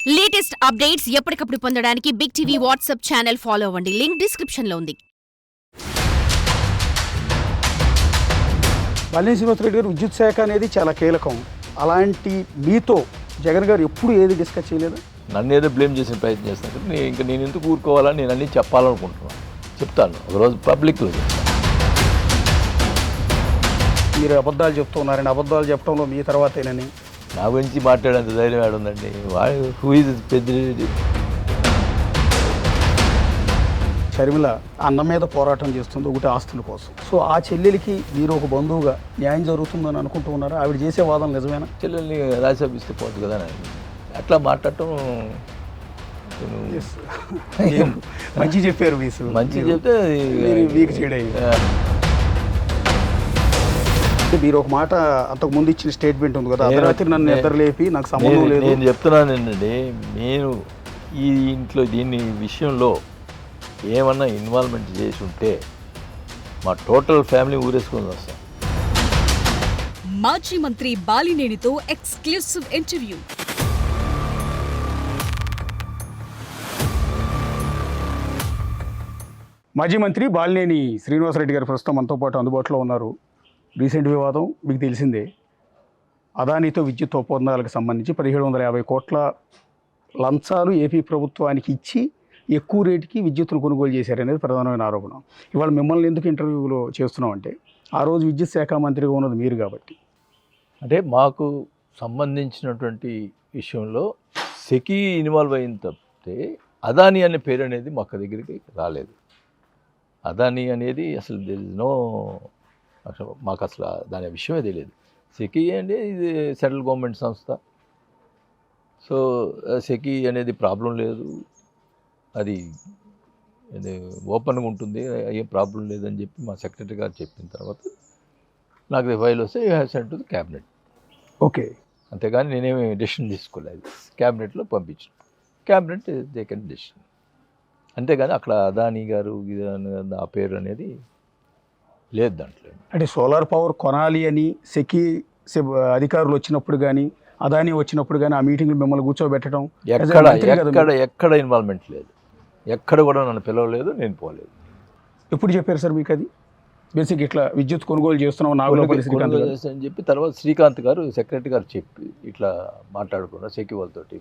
Latest updates ఎప్పటికప్పుడు పొందడానికి big TV WhatsApp channel follow అవ్వండి. లింక్ డిస్క్రిప్షన్ లో ఉంది. బాలినేని శ్రీనివాసరెడ్డి గారు విద్యుత్ శాఖ అనేది చాలా కీలకం. అలాంటి మీతో జగన్ గారు ఎప్పుడు ఏది డిస్కస్ చేయలేదు? నన్ను ఏదో బ్లేమ్ చేసిన ప్రయత్నం చేస్తాను. నేను ఎందుకు ఊరుకోవాలని నేను అన్నీ చెప్పాలనుకుంటున్నాను. చెప్తాను ఒకరోజు పబ్లిక్లో చెప్తాను. మీరు అబద్ధాలు చెప్తున్నారని, అబద్ధాలు చెప్పడంలో మీ తర్వాతేనని నా గురించి మాట్లాడేంత ధైర్యం ఏడుందండి. వాడు హూ ఈజ్ పెద్దిరెడ్డి. షర్మిల అన్నం మీద పోరాటం చేస్తుంది, ఒకటి ఆస్తుల కోసం. సో ఆ చెల్లెలికి మీరు ఒక బంధువుగా న్యాయం జరుగుతుందని అనుకుంటూ ఉన్నారా? ఆవిడ చేసే వాదన నిజమేనా? చెల్లెల్ని రాజ్యసభ ఇస్తే పోతుంది కదా అని అట్లా మాట్లాడటం మంచి చెప్పారు. మంచి చెప్తే వీక్ చేయడం. మీరు ఒక మాట అంతకు ముందు ఇచ్చిన స్టేట్మెంట్ ఉంది కదా, అర్ధరాత్రి నన్ను నిద్రలేపి నాకు సంబంధం లేదు. నేను చెప్తున్నానండి, నేను ఈ ఇంట్లో దీని విషయంలో ఏమన్నా ఇన్వాల్వ్మెంట్ చేసి ఉంటే మా టోటల్ ఫ్యామిలీ ఊరేసుకొని వస్తాం. మాజీ మంత్రి బాలినేనితో ఎక్స్క్లూసివ్ ఇంటర్వ్యూ. మాజీ మంత్రి బాలినేని శ్రీనివాసరెడ్డి గారు ప్రస్తుతం మనతో పాటు అందుబాటులో ఉన్నారు. రీసెంట్ వివాదం మీకు తెలిసిందే. అదానీతో విద్యుత్ ఒప్పందాలకు సంబంధించి 1750 కోట్ల లంచాలు ఏపీ ప్రభుత్వానికి ఇచ్చి ఎక్కువ రేటుకి విద్యుత్తును కొనుగోలు చేశారనేది ప్రధానమైన ఆరోపణ. ఇవాళ మిమ్మల్ని ఎందుకు ఇంటర్వ్యూలో చేస్తున్నామంటే, ఆ రోజు విద్యుత్ శాఖ మంత్రిగా ఉన్నది మీరు కాబట్టి. అంటే మాకు సంబంధించినటువంటి విషయంలో సెకీ ఇన్వాల్వ్ అయిన తప్పితే అదానీ అనే పేరు అనేది మాకు దగ్గరికి రాలేదు. అదానీ అనేది అసలు నో, మాకు అసలు దాని విషయమే తెలియదు. సెకీ అంటే ఇది సెంట్రల్ గవర్నమెంట్ సంస్థ. సో సెకీ అనేది ప్రాబ్లం లేదు, అది ఓపెన్గా ఉంటుంది, ఏం ప్రాబ్లం లేదని చెప్పి మా సెక్రటరీ గారు చెప్పిన తర్వాత నాకు ఫైల్ వస్తే you have send to the cabinet. Okay, అంతేగాని నేనేమి డెసిషన్ తీసుకోలేదు. క్యాబినెట్లో పంపించిన, క్యాబినెట్ టేకెన్ డెసిషన్. అంతేగాని అక్కడ అదానీ గారు ఆ పేరు అనేది లేదు దాంట్లో. అంటే సోలార్ పవర్ కొనాలి అని సెకీ అధికారులు వచ్చినప్పుడు కానీ, అదానీ వచ్చినప్పుడు కానీ ఆ మీటింగ్లు మిమ్మల్ని కూర్చోబెట్టడం ఎక్కడ ఇన్వాల్వ్మెంట్ లేదు. ఎక్కడ కూడా నన్ను పిలవలేదు, నేను పోలేదు. ఎప్పుడు చెప్పారు సార్ మీకు అది? బేసిక్ ఇట్లా విద్యుత్ కొనుగోలు చేస్తున్నాం నాగులపల్లి శ్రీకాంత్ అని చెప్పి తర్వాత శ్రీకాంత్ గారు సెక్రటరీ గారు చెప్పి ఇట్లా మాట్లాడుకున్నారు సెకీ వాళ్ళతోటి.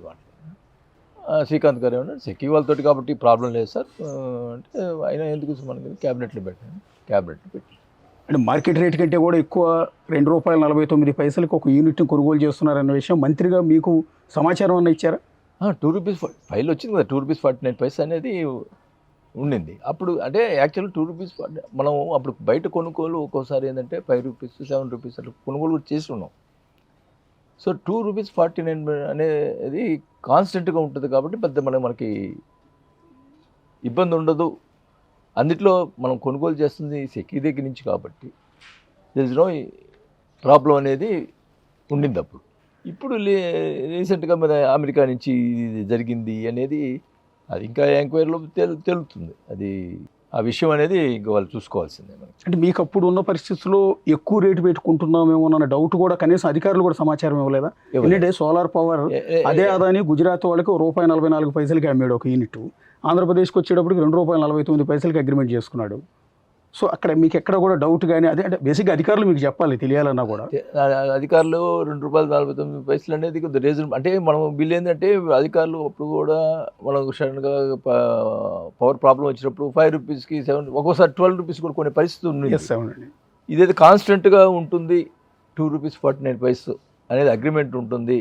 శ్రీకాంత్ గారు ఏమన్నారు, సెకీ వాళ్ళతోటి కాబట్టి ప్రాబ్లం లేదు సార్ అంటే, అయినా ఎందుకు మనకి క్యాబినెట్లో పెట్టాను. క్యాబినెట్లో పెట్టి అంటే మార్కెట్ రేట్ కంటే కూడా ఎక్కువ ₹2.49 ఒక యూనిట్ని కొనుగోలు చేస్తున్నారన్న విషయం మంత్రిగా మీకు సమాచారం అన్న ఇచ్చారా? ₹2 ఫైల్ వచ్చింది కదా, ₹2.49 అనేది ఉండింది అప్పుడు. అంటే యాక్చువల్గా ₹2 మనం అప్పుడు బయట కొనుగోలు ఒక్కోసారి ఏంటంటే ₹5, ₹7 అట్లా కొనుగోలు కూడా చేసి ఉన్నాం. సో ₹2.49 అనేది కాన్స్టెంట్గా ఉంటుంది కాబట్టి పెద్ద మనకి ఇబ్బంది ఉండదు. అందుట్లో మనం కొనుగోలు చేస్తుంది సెకీ దగ్గర నుంచి కాబట్టి దేర్ ఇస్ నో ప్రాబ్లం అనేది ఉండింది అప్పుడు. ఇప్పుడు రీసెంట్గా మన అమెరికా నుంచి జరిగింది అనేది అది ఇంకా ఎంక్వైరీలో తెలుస్తుంది. అది ఆ విషయం అనేది ఇంకా వాళ్ళు చూసుకోవాల్సిందే. అంటే మీకు అప్పుడు ఉన్న పరిస్థితుల్లో ఎక్కువ రేటు పెట్టుకుంటున్నామేమో అన్న డౌట్ కూడా కనీసం అధికారులు కూడా సమాచారం ఇవ్వలేదా? ఎందుకంటే సోలార్ పవర్ అదే అదాని గుజరాత్ వాళ్ళకి ₹1.44కి అమ్మాడు ఒక యూనిట్. ఆంధ్రప్రదేశ్కి వచ్చేటప్పటికి ₹2.49కి అగ్రిమెంట్ చేసుకున్నాడు. సో అక్కడ మీకు ఎక్కడ కూడా డౌట్ కానీ, అదే అంటే బేసిక్గా అధికారులు మీకు చెప్పాలి తెలియాలన్నా కూడా. అధికారులు ₹2.49 అనేది కొద్దిగా రీజన్. అంటే మనం బిల్ ఏంటంటే అధికారులు అప్పుడు కూడా మనం సడన్గా పవర్ ప్రాబ్లం వచ్చినప్పుడు ₹5కి 7, ఒక్కోసారి ₹12 కూడా కొనే పరిస్థితి ఉంది. ఇదైతే కాన్స్టెంట్గా ఉంటుంది. ₹2.49 అనేది అగ్రిమెంట్ ఉంటుంది.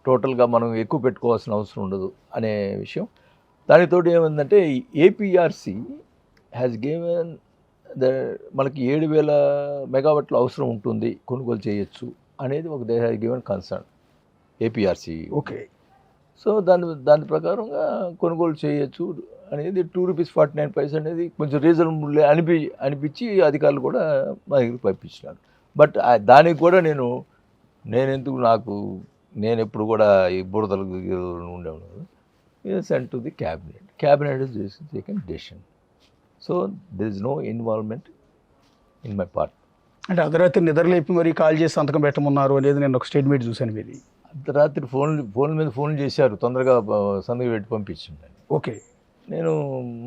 టోటల్గా మనం ఎక్కువ పెట్టుకోవాల్సిన అవసరం ఉండదు అనే విషయం. దానితోటి ఏమైందంటే ఏపీఆర్సీ హ్యాస్ గివెన్ మనకి 7,000 మెగావాట్లు అవసరం ఉంటుంది, కొనుగోలు చేయొచ్చు అనేది ఒక they has given concern APRC. Okay, so దాని ప్రకారంగా కొనుగోలు చేయొచ్చు అనేది ₹2.49 అనేది కొంచెం రీజనబుల్ అనిపించి అధికారులు కూడా మా దగ్గరికి పంపించినారు. బట్ దానికి కూడా నేను ఎప్పుడు కూడా ఈ బురదలు ఉండేవాడు. Sent to the cabinet. Cabinet is taken decision. So there is no involvement in my part. అంటే అర్ధరాత్రి నిద్రలేపి మరి కాల్ చేసి సంతకం పెట్టమన్నారు అనేది నేను ఒక స్టేట్మెంట్ చూశాను మీది. అర్ధరాత్రి ఫోన్ల మీద ఫోన్లు చేశారు, తొందరగా సంతకం పెట్టి పంపించింది. ఓకే. నేను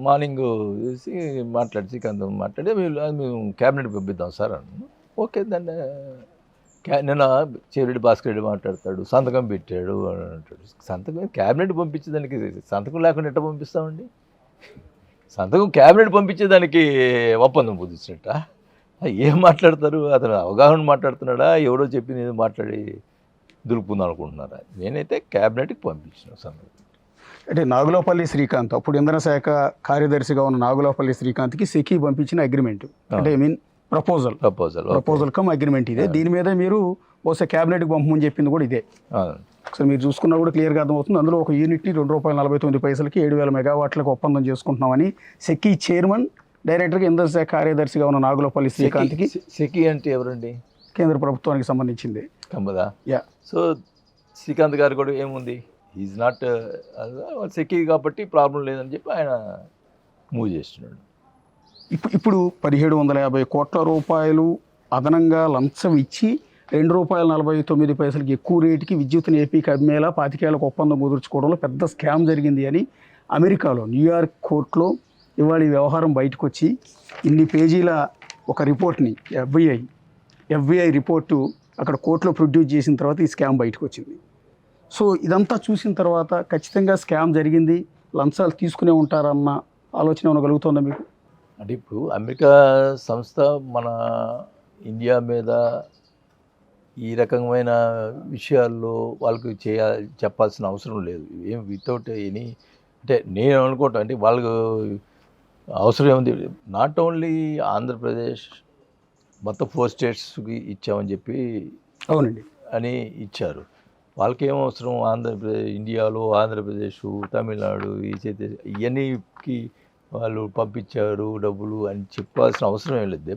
మార్నింగ్ చేసి మాట్లాడి శ్రీకాంత్ మాట్లాడి మేము క్యాబినెట్ పంపిద్దాం సార్ అన్నాను. ఓకే దాన్ని నిన్న చెవిరెడ్డి భాస్కర్ రెడ్డి మాట్లాడతాడు, సంతకం పెట్టాడు అని అంటాడు. సంతకం క్యాబినెట్ పంపించేదానికి సంతకం లేకుండా ఎట్లా పంపిస్తామండి? సంతకం క్యాబినెట్ పంపించేదానికి ఒప్పందం కుదిర్చినట్ట ఏం మాట్లాడతారు? అతను అవగాహన మాట్లాడుతున్నాడా, ఎవరో చెప్పింది ఏదో మాట్లాడి దులుపుకుందాం అనుకుంటున్నారా? నేనైతే క్యాబినెట్కి పంపించిన సంతకం. అంటే నాగులపల్లి శ్రీకాంత్ అప్పుడు ఇంధన శాఖ కార్యదర్శిగా ఉన్న నాగులపల్లి శ్రీకాంత్కి సెకీ పంపించిన అగ్రిమెంట్, అంటే I mean proposal come agreement ఇదే. దీని మీద మీరు బహుశా క్యాబినెట్కి పంపమని చెప్పింది కూడా ఇదే. ఒకసారి మీరు చూసుకున్నా కూడా క్లియర్గా అర్థమవుతుంది. అందులో ఒక యూనిట్ని ₹2.49 7,000 మెగావాట్లకు ఒప్పందం చేసుకుంటున్నామని సెకీ చైర్మన్ డైరెక్టర్గా ఇంధన శాఖ కార్యదర్శిగా ఉన్న నాగులపల్లి శ్రీకాంత్కి. సెకీ అంటే ఎవరండి? కేంద్ర ప్రభుత్వానికి సంబంధించింది కమ్మదా. యా. సో శ్రీకాంత్ గారు కూడా ఏముంది, ఈజ్ నాట్ సెకీ కాబట్టి ప్రాబ్లం లేదని చెప్పి ఆయన మూవ్ చేస్తున్నాడు. ఇప్పుడు 1,750 కోట్ల రూపాయలు అదనంగా లంచం ఇచ్చి ₹2.49 ఎక్కువ రేటుకి విద్యుత్తుని ఏపీకి అమ్మేలా 25 ఏళ్లకు ఒప్పందం కుదుర్చుకోవడంలో పెద్ద స్కామ్ జరిగింది అని అమెరికాలో న్యూయార్క్ కోర్టులో ఇవాళ ఈ వ్యవహారం బయటకు వచ్చి ఇన్ని పేజీల ఒక రిపోర్ట్ని FBI రిపోర్టు అక్కడ కోర్టులో ప్రొడ్యూస్ చేసిన తర్వాత ఈ స్కామ్ బయటకు వచ్చింది. సో ఇదంతా చూసిన తర్వాత ఖచ్చితంగా స్కామ్ జరిగింది, లంచాలు తీసుకునే ఉంటారన్న ఆలోచన ఏమైనా కలుగుతుందా మీకు? అంటే ఇప్పుడు అమెరికా సంస్థ మన ఇండియా మీద ఈ రకమైన విషయాల్లో వాళ్ళకి చెప్పాల్సిన అవసరం లేదు. ఏం వితౌట్ ఎనీ, అంటే నేను అనుకోవటం అంటే వాళ్ళకు అవసరం ఏముంది? నాట్ ఓన్లీ ఆంధ్రప్రదేశ్, మొత్తం 4 స్టేట్స్కి ఇచ్చామని చెప్పి అవునండి అని ఇచ్చారు. వాళ్ళకి ఏం అవసరం? ఇండియాలో ఆంధ్రప్రదేశ్, తమిళనాడు, ఇవన్నీకి వాళ్ళు పంపించారు డబ్బులు అని చెప్పాల్సిన అవసరం ఏం లేదు.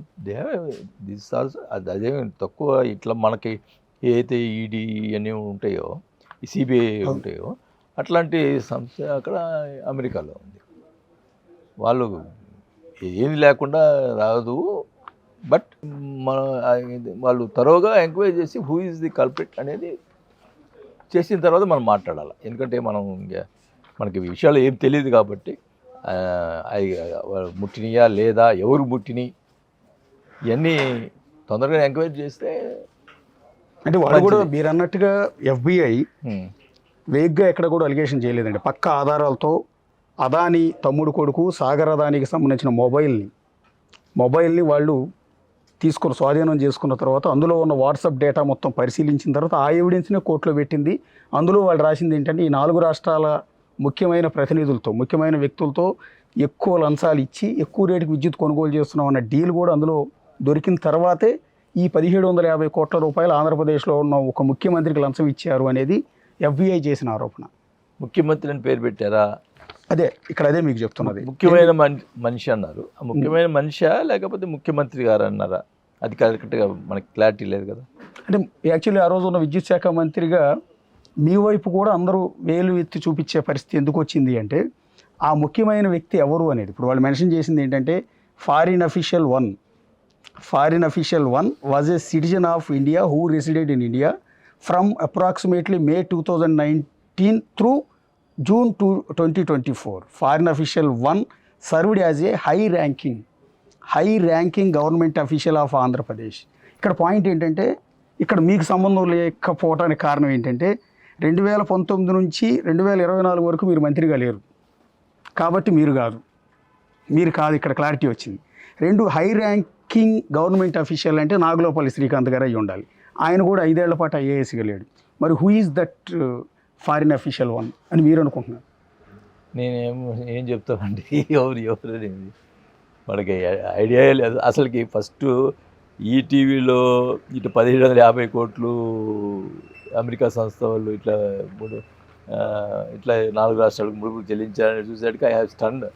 దిస్ ఆల్సో అదేం తక్కువ. ఇట్లా మనకి ఏదైతే ఈడీ ఇవన్నీ ఉంటాయో, ఈ సిబిఐ ఉంటాయో, అట్లాంటి సంస్థ అక్కడ అమెరికాలో ఉంది. వాళ్ళు ఏమి లేకుండా రాదు, బట్ వాళ్ళు తరోగా ఎంక్వైరీ చేసి హూ ఈజ్ ది కల్ప్రిట్ అనేది చేసిన తర్వాత మనం మాట్లాడాలి. ఎందుకంటే మనకి విషయాలు ఏం తెలియదు కాబట్టి ముట్టినయా లేదా, ఎవరు ముట్టిని, ఇవన్నీ తొందరగా ఎంక్వైరీ చేస్తే. అంటే వాళ్ళు కూడా మీరు అన్నట్టుగా FBI వేగ్గా ఎక్కడ కూడా అలిగేషన్ చేయలేదండి. పక్క ఆధారాలతో అదాని తమ్ముడు కొడుకు సాగర్ అదానికి సంబంధించిన మొబైల్ని వాళ్ళు తీసుకుని స్వాధీనం చేసుకున్న తర్వాత అందులో ఉన్న వాట్సాప్ డేటా మొత్తం పరిశీలించిన తర్వాత ఆ ఎవిడెన్స్నే కోర్టులో పెట్టింది. అందులో వాళ్ళు రాసింది ఏంటంటే ఈ 4 రాష్ట్రాల ముఖ్యమైన ప్రతినిధులతో, ముఖ్యమైన వ్యక్తులతో ఎక్కువ లంచాలు ఇచ్చి ఎక్కువ రేటుకి విద్యుత్ కొనుగోలు చేస్తున్నాం అన్న డీల్ కూడా అందులో దొరికిన తర్వాతే ఈ 1,750 కోట్ల రూపాయలు ఆంధ్రప్రదేశ్లో ఉన్న ఒక ముఖ్యమంత్రికి లంచం ఇచ్చారు అనేది FBI చేసిన ఆరోపణ. ముఖ్యమంత్రి అని పేరు పెట్టారా? అదే మీకు చెప్తున్నది. ముఖ్యమైన మనిషి అన్నారు. ముఖ్యమైన మనిషా లేకపోతే ముఖ్యమంత్రి గారు అన్నారా? అది కరెక్ట్గా మనకి క్లారిటీ లేదు కదా. అంటే యాక్చువల్లీ ఆ రోజు ఉన్న విద్యుత్ శాఖ మంత్రిగా మీ వైపు కూడా అందరూ వేలు ఎత్తి చూపించే పరిస్థితి ఎందుకు వచ్చింది అంటే ఆ ముఖ్యమైన వ్యక్తి ఎవరు అనేది. ఇప్పుడు వాళ్ళు మెన్షన్ చేసింది ఏంటంటే foreign official one was a citizen of India who రెసిడెడ్ in India from approximately May 2019 through June 2024. Foreign official 1 served as a high ranking government official of Andhra Pradesh. ఇక్కడ పాయింట్ ఏంటంటే ఇక్కడ మీకు సంబంధం లేకపోవడానికి కారణం ఏంటంటే 2019 నుంచి 2024 వరకు మీరు మంత్రిగా లేరు కాబట్టి మీరు కాదు ఇక్కడ క్లారిటీ వచ్చింది. 2 హై ర్యాంకింగ్ గవర్నమెంట్ అఫీషియల్ అంటే నాగులపల్లి శ్రీకాంత్ గారు అయ్యి ఉండాలి. ఆయన కూడా 5 ఏళ్ల పాటు IASగా లేడు. మరి who is that foreign official 1 అని మీరు అనుకుంటున్నారు? ఏం చెప్తామండి, ఎవరు అనేది మనకి ఐడియా లేదు అసలుకి. ఫస్ట్ ఈటీవీలో ఇటు 1,750 కోట్లు అమెరికా సంస్థ వాళ్ళు ఇట్లా 4 రాష్ట్రాలకు ముడుపులు చెల్లించాలని చూసేటికి ఐ హ్యావ్ స్టన్డ్.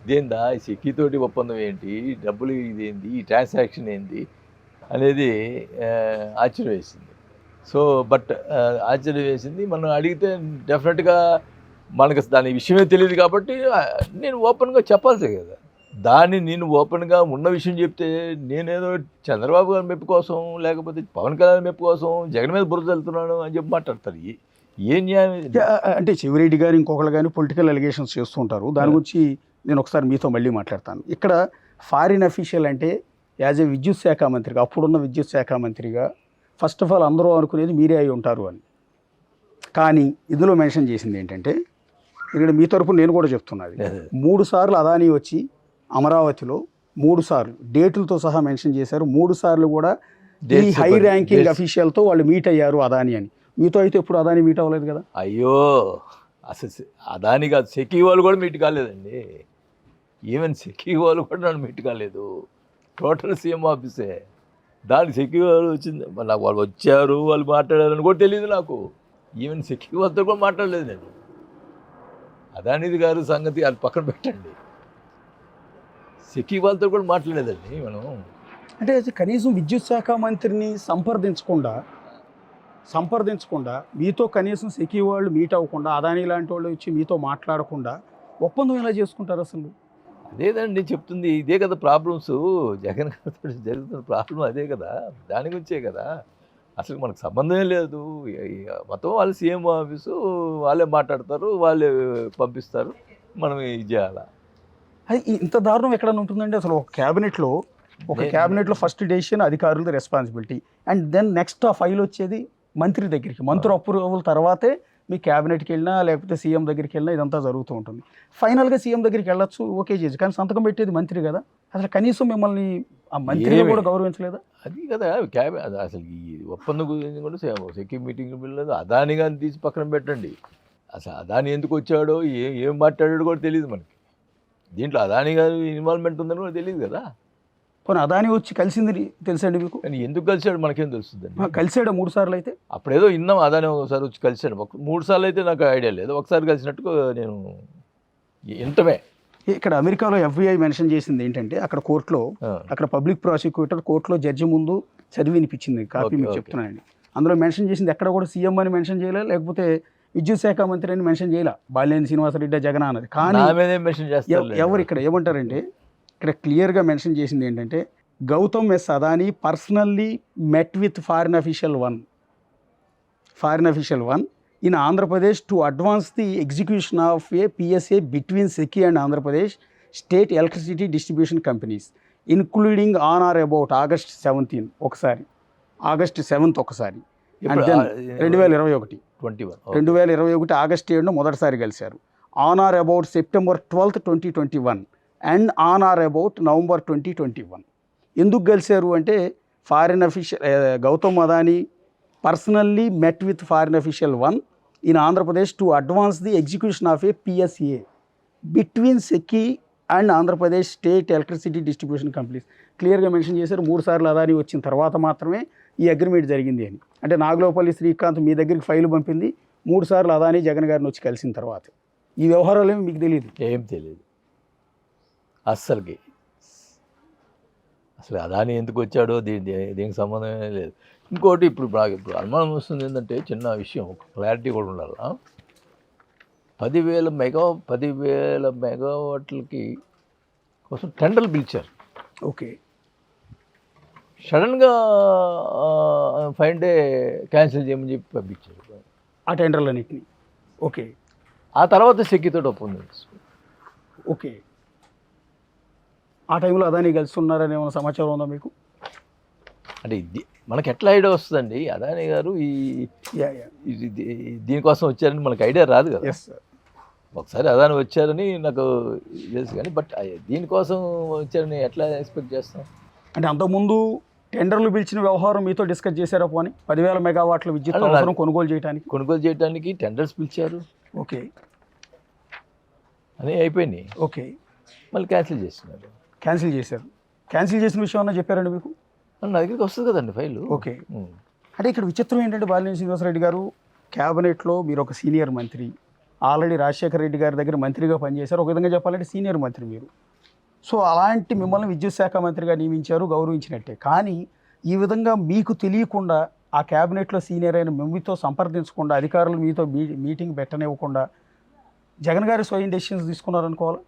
ఇదేందా ఈ సెకీతోటి ఒప్పందం ఏంటి, డబ్బులు ఇదేంటి, ఈ ట్రాన్సాక్షన్ ఏంటి అనేది ఆశ్చర్యం వేసింది. సో బట్ ఆశ్చర్యం వేసింది. మనం అడిగితే డెఫినెట్గా మనకు దాని విషయమే తెలియదు కాబట్టి నేను ఓపెన్గా చెప్పాల్సే కదా. దాన్ని నేను ఓపెన్గా ఉన్న విషయం చెప్తే నేనేదో చంద్రబాబు గారి మెప్పు కోసం లేకపోతే పవన్ కళ్యాణ్ మెప్పు కోసం జగన్ మీద బురద వెళ్తున్నాను అని చెప్పి మాట్లాడతారు. ఏం న్యాయం ఇది? అంటే చెవిరెడ్డి గారు ఇంకొకరు కానీ పొలిటికల్ అలిగేషన్స్ చేస్తూ ఉంటారు. దాని గురించి నేను ఒకసారి మీతో మళ్ళీ మాట్లాడతాను. ఇక్కడ ఫారిన్ అఫీషియల్ అంటే యాజ్ ఏ విద్యుత్ శాఖ మంత్రిగా, అప్పుడున్న విద్యుత్ శాఖ మంత్రిగా ఫస్ట్ ఆఫ్ ఆల్ అందరూ అనుకునేది మీరే అయి ఉంటారు అని. కానీ ఇందులో మెన్షన్ చేసింది ఏంటంటే, ఇక్కడ మీ తరపున నేను కూడా చెప్తున్నది, 3 సార్లు అదానీ వచ్చి అమరావతిలో 3 సార్లు డేట్లతో సహా మెన్షన్ చేశారు. 3 సార్లు కూడా ఈ హై ర్యాంకింగ్ అఫీషియల్తో వాళ్ళు మీట్ అయ్యారు అదానీ అని. మీతో అయితే ఎప్పుడు అదానీ మీట్ అవ్వలేదు కదా. అయ్యో, అసలు అదాని కాదు, సెకీ వాళ్ళు కూడా మీట్ కాలేదండి. ఈవెన్ సెకీ వాళ్ళు కూడా నన్ను మీట్ కాలేదు. టోటల్ సీఎం ఆఫీసే. దానికి సెకీ వాళ్ళు వచ్చింది, నాకు వాళ్ళు వచ్చారు, వాళ్ళు మాట్లాడారని కూడా తెలియదు నాకు. ఈవెన్ సెకీ వాళ్ళతో కూడా మాట్లాడలేదు నేను. అదానిది గారు సంగతి అది పక్కన పెట్టండి, సెకీ వాళ్ళతో కూడా మాట్లాడలేదండి మనం. అంటే కనీసం విద్యుత్ శాఖ మంత్రిని సంప్రదించకుండా మీతో కనీసం సెకీ వాళ్ళు మీట్ అవ్వకుండా, అదానీ లాంటి వాళ్ళు వచ్చి మీతో మాట్లాడకుండా ఒప్పందం ఎలా చేసుకుంటారు అసలు? అదేదండి చెప్తుంది, ఇదే కదా ప్రాబ్లమ్స్. జగన్ గారితో జరుగుతున్న ప్రాబ్లం అదే కదా, దాని గురించే కదా. అసలు మనకు సంబంధమే లేదు. మొత్తం వాళ్ళు సీఎం ఆఫీసు, వాళ్ళే మాట్లాడతారు, వాళ్ళే పంపిస్తారు, మనం ఇది చేయాలా. అది ఇంత దారుణం ఎక్కడైనా ఉంటుందండి అసలు? ఒక క్యాబినెట్లో ఫస్ట్ డెసిషన్ అధికారులది రెస్పాన్సిబిలిటీ, అండ్ దెన్ నెక్స్ట్ ఆ ఫైల్ వచ్చేది మంత్రి దగ్గరికి. మంత్రి అప్రూవల్ తర్వాతే మీ క్యాబినెట్కి వెళ్ళినా లేకపోతే సీఎం దగ్గరికి వెళ్ళినా ఇదంతా జరుగుతూ ఉంటుంది. ఫైనల్గా సీఎం దగ్గరికి వెళ్ళొచ్చు, ఓకే చేయొచ్చు, కానీ సంతకం పెట్టేది మంత్రి కదా. అసలు కనీసం మిమ్మల్ని ఆ మంత్రిని కూడా గౌరవించలేదా? అది కదా అసలు ఈ ఒప్పందం గురించి కూడా సెక్యూరిటీ మీటింగ్ వెళ్ళలేదు. అదాని గారిని తీసి పక్కన పెట్టండి, అసలు అదాని ఎందుకు వచ్చాడో ఏం మాట్లాడాడో కూడా తెలియదు మనకి. దీంట్లో అదాని గారి ఇన్వాల్వ్మెంట్ ఉందని కూడా తెలియదు కదా. పోనీ అదాని వచ్చి కలిసింది తెలుసండి మీకు? కానీ ఎందుకు కలిసాడు మనకేం తెలుస్తుందండి. కలిసాడు 3 సార్లు అయితే. అప్పుడేదో విన్నాం అదాని ఒకసారి వచ్చి కలిసాడు, 3 సార్లు అయితే నాకు ఐడియా లేదు. ఒకసారి కలిసినట్టు నేను ఇంతమే. ఇక్కడ అమెరికాలో FBI మెన్షన్ చేసింది ఏంటంటే, అక్కడ కోర్టులో, అక్కడ పబ్లిక్ ప్రాసిక్యూటర్ కోర్టులో జడ్జి ముందు చదివి వినిపించింది, కాపీ మీకు చెప్తున్నానండి. అందులో మెన్షన్ చేసింది ఎక్కడ కూడా సీఎం అని మెన్షన్ చేయలే, లేకపోతే విద్యుత్ శాఖ మంత్రి అని మెన్షన్ చేయలే, బాలినేని శ్రీనివాసరెడ్డి జగన్ అన్నది. కానీ ఎవరు ఇక్కడ ఏమంటారంటే, ఇక్కడ క్లియర్గా మెన్షన్ చేసింది ఏంటంటే, Gautam S Adani personally met with foreign official one in Andhra Pradesh to advance the execution of a PSA between SECI and Andhra Pradesh State Electricity Distribution Companies, including on or about August 17th ఒకసారి, August 7th ఒకసారి, and then 2021 August 7న మొదటిసారి కలిశారు. On or about September 12th 2021 and on or about November 2021. ఎందుకు కలిశారు అంటే, foreign official Gautam Adani personally met with foreign official 1 in Andhra Pradesh to advance the execution of a PSA between SECI and Andhra Pradesh State Electricity Distribution Companies. క్లియర్గా mention చేశారు. 3 సార్లు అదానీ వచ్చిన తర్వాత మాత్రమే ఈ అగ్రిమెంట్ జరిగింది అని. అంటే నాగలోపల్లి శ్రీకాంత్ మీ దగ్గరికి ఫైల్ పంపింది 3 సార్లు అదానీ జగన్ గారిని వచ్చి కలిసిన తర్వాత. ఈ వ్యవహారాలు ఏమి మీకు తెలియదు? ఏం తెలియదు అస్సలకి. అసలు అదానీ ఎందుకు వచ్చాడో దీనికి సంబంధమే లేదు. ఇంకోటి ఇప్పుడు అనుమానం వస్తుంది ఏంటంటే, చిన్న విషయం, ఒక క్లారిటీ కూడా ఉండాలి. 10,000 మెగావాట్లకి కోసం టెండర్లు పిలిచారు. ఓకే. సడన్గా 5 డే క్యాన్సిల్ చేయమని చెప్పి పంపించారు ఆ టెండర్లన్నింటినీ. ఓకే. ఆ తర్వాత సెక్కితో ఒప్పందం. ఓకే. ఆ టైంలో అదానీ కలిసి ఉన్నారని ఏమైనా సమాచారం ఉందా మీకు? అంటే మనకి ఎట్లా ఐడియా వస్తుందండి, అదానీ గారు దీనికోసం వచ్చారని మనకు ఐడియా రాదు కదా. ఒకసారి అదానీ వచ్చారని నాకు తెలుసు, కానీ బట్ దీనికోసం వచ్చారని ఎట్లా ఎక్స్పెక్ట్ చేస్తాం? అంటే అంతకుముందు టెండర్లు పిలిచిన వ్యవహారం మీతో డిస్కస్ చేశారా? పోనీ 10,000 మెగావాట్ల విద్యుత్ అవసరం కొనుగోలు చేయడానికి టెండర్స్ పిలిచారు. ఓకే అని అయిపోయినాయి. ఓకే. మళ్ళీ క్యాన్సిల్ చేస్తున్నారు. క్యాన్సిల్ చేసిన విషయం అన్నా చెప్పారండి మీకు? నా దగ్గరికి వస్తుంది కదండి ఫైలు. ఓకే. అంటే ఇక్కడ విచిత్రం ఏంటంటే, బాలినేని శ్రీనివాసరెడ్డి గారు క్యాబినెట్లో మీరు ఒక సీనియర్ మంత్రి, ఆల్రెడీ రాజశేఖర రెడ్డి గారి దగ్గర మంత్రిగా పనిచేశారు. ఒక విధంగా చెప్పాలంటే సీనియర్ మంత్రి మీరు. సో అలాంటి మిమ్మల్ని విద్యుత్ శాఖ మంత్రిగా నియమించారు, గౌరవించినట్టే. కానీ ఈ విధంగా మీకు తెలియకుండా ఆ క్యాబినెట్లో సీనియర్ అయిన మీతో సంప్రదించకుండా, అధికారులు మీతో మీటింగ్ పెట్టనివ్వకుండా జగన్ గారి స్వయం డెసిషన్స్ తీసుకున్నారనుకోవాలి.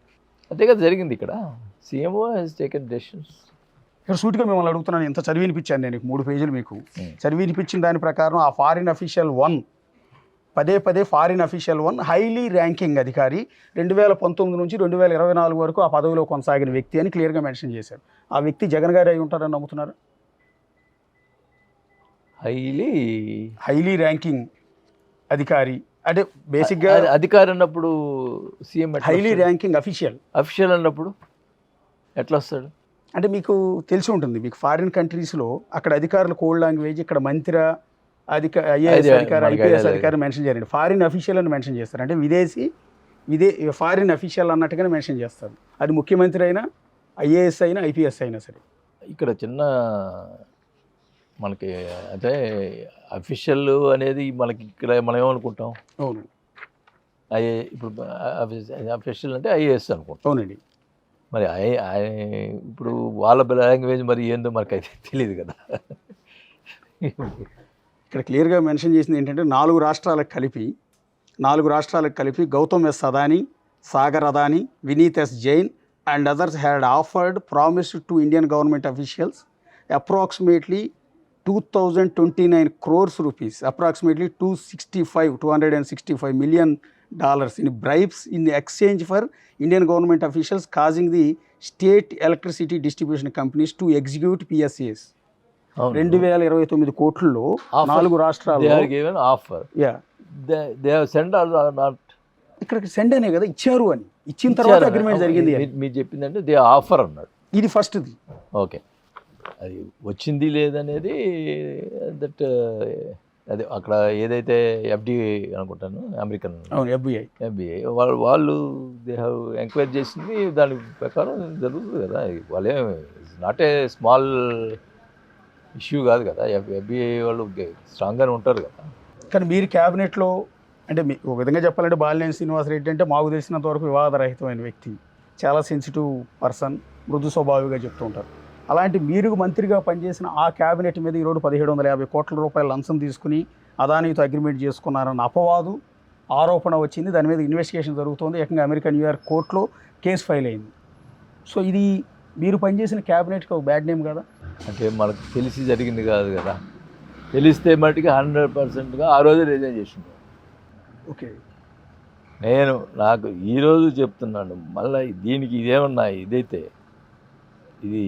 అంతే కదా జరిగింది ఇక్కడ. CMO has taken decisions. ఇక్కడ సూటిగా మిమ్మల్ని అడుగుతున్నాను, ఇంత చదివి వినిపించాను నేను 3 పేజీలు మీకు. చదివి వినిపించిన దాని ప్రకారం ఆ ఫారిన్ అఫీషియల్ 1 పదే ఫారిన్ అఫీషియల్ 1 హైలీ ర్యాంకింగ్ అధికారి 2019 నుంచి 2024 వరకు ఆ పదవిలో కొనసాగిన వ్యక్తి అని క్లియర్గా మెన్షన్ చేశారు. ఆ వ్యక్తి జగన్ గారు అయి ఉంటారని నమ్ముతున్నారు? హైలీ ర్యాంకింగ్ అధికారి అంటే బేసిక్గా అధికారి అన్నప్పుడు సీఎం హైలీ ర్యాంకింగ్ అఫీషియల్ అన్నప్పుడు ఎట్లా వస్తాడు? అంటే మీకు తెలిసి ఉంటుంది, మీకు ఫారిన్ కంట్రీస్లో అక్కడ అధికారుల కోడ్ లాంగ్వేజ్, ఇక్కడ మంత్రి ఐఏఎస్ అధికారి ఐపీఎస్ అధికారి మెన్షన్ చేయండి, ఫారిన్ అఫీషియల్ అని మెన్షన్ చేస్తారు. అంటే ఫారిన్ అఫీషియల్ అన్నట్టుగానే మెన్షన్ చేస్తారు. అది ముఖ్యమంత్రి అయినా ఐఏఎస్ అయినా ఐపీఎస్ అయినా సరే. ఇక్కడ చిన్న మనకి అంటే అఫీషియల్ అనేది మనకి ఇక్కడ మనం ఏమనుకుంటాం? అవును, ఇప్పుడు అఫీషియల్ అంటే ఐఏఎస్ అనుకుంటాం. అవునండి. మరి ఇప్పుడు వాళ్ళ లాంగ్వేజ్ మరి ఏందో మనకైతే తెలియదు కదా. ఇక్కడ క్లియర్గా మెన్షన్ చేసింది ఏంటంటే 4 రాష్ట్రాలకు కలిపి Gautam S Adani, Sagar Adani, Vineet S Jain and others had offered promised to Indian government officials approximately 2029 crores rupees, approximately $265 million in bribes in exchange for Indian government officials, causing the state electricity distribution companies to execute PSAs. 2029 కోట్లలో 4 రాష్ట్రాలు ఇక్కడ send అనే కదా ఇచ్చారు అని, ఇచ్చిన తర్వాత agreement జరిగింది. మీరు చెప్పిందంటే దే ఆఫర్ అన్నాడు, ఇది ఫస్ట్ది. ఓకే, అది వచ్చింది లేదనేది దట్ అదే అక్కడ ఏదైతే ఎఫ్డిఐ అనుకుంటాను, అమెరికన్ ఎఫ్బిఐ వాళ్ళు దే హ్యావ్ ఎంక్వైరీ చేసింది, దాని ప్రకారం జరుగుతుంది కదా. వాళ్ళే నాట్ ఏ స్మాల్ ఇష్యూ కాదు కదా, ఎఫ్బిఐ వాళ్ళు స్ట్రాంగ్గానే ఉంటారు కదా. కానీ మీరు క్యాబినెట్లో అంటే ఒక విధంగా చెప్పాలంటే బాలినేని శ్రీనివాసరెడ్డి అంటే మాకు తెలిసినంత వరకు వివాదరహితమైన వ్యక్తి, చాలా సెన్సిటివ్ పర్సన్, మృదు స్వభావిగా చెప్తూ ఉంటారు. అలాంటి మీరు మంత్రిగా పనిచేసిన ఆ క్యాబినెట్ మీద ఈరోజు 1750 కోట్ల రూపాయల లంచం తీసుకుని అదానీతో అగ్రిమెంట్ చేసుకున్నారన్న అపవాదు ఆరోపణ వచ్చింది. దాని మీద ఇన్వెస్టిగేషన్ జరుగుతుంది. ఏకంగా అమెరికా న్యూయార్క్ కోర్టులో కేసు ఫైల్ అయింది. సో ఇది మీరు పనిచేసిన క్యాబినెట్కి ఒక బ్యాడ్ నేమ్ కదా. అంటే మనకు తెలిసి జరిగింది కాదు కదా, తెలిస్తే మటుకి 100%గా ఆ రోజే రిజైన్ చేసిండు. ఓకే, నాకు ఈరోజు చెప్తున్నాను, మళ్ళీ దీనికి ఇదేమన్నా ఇదైతే ఇది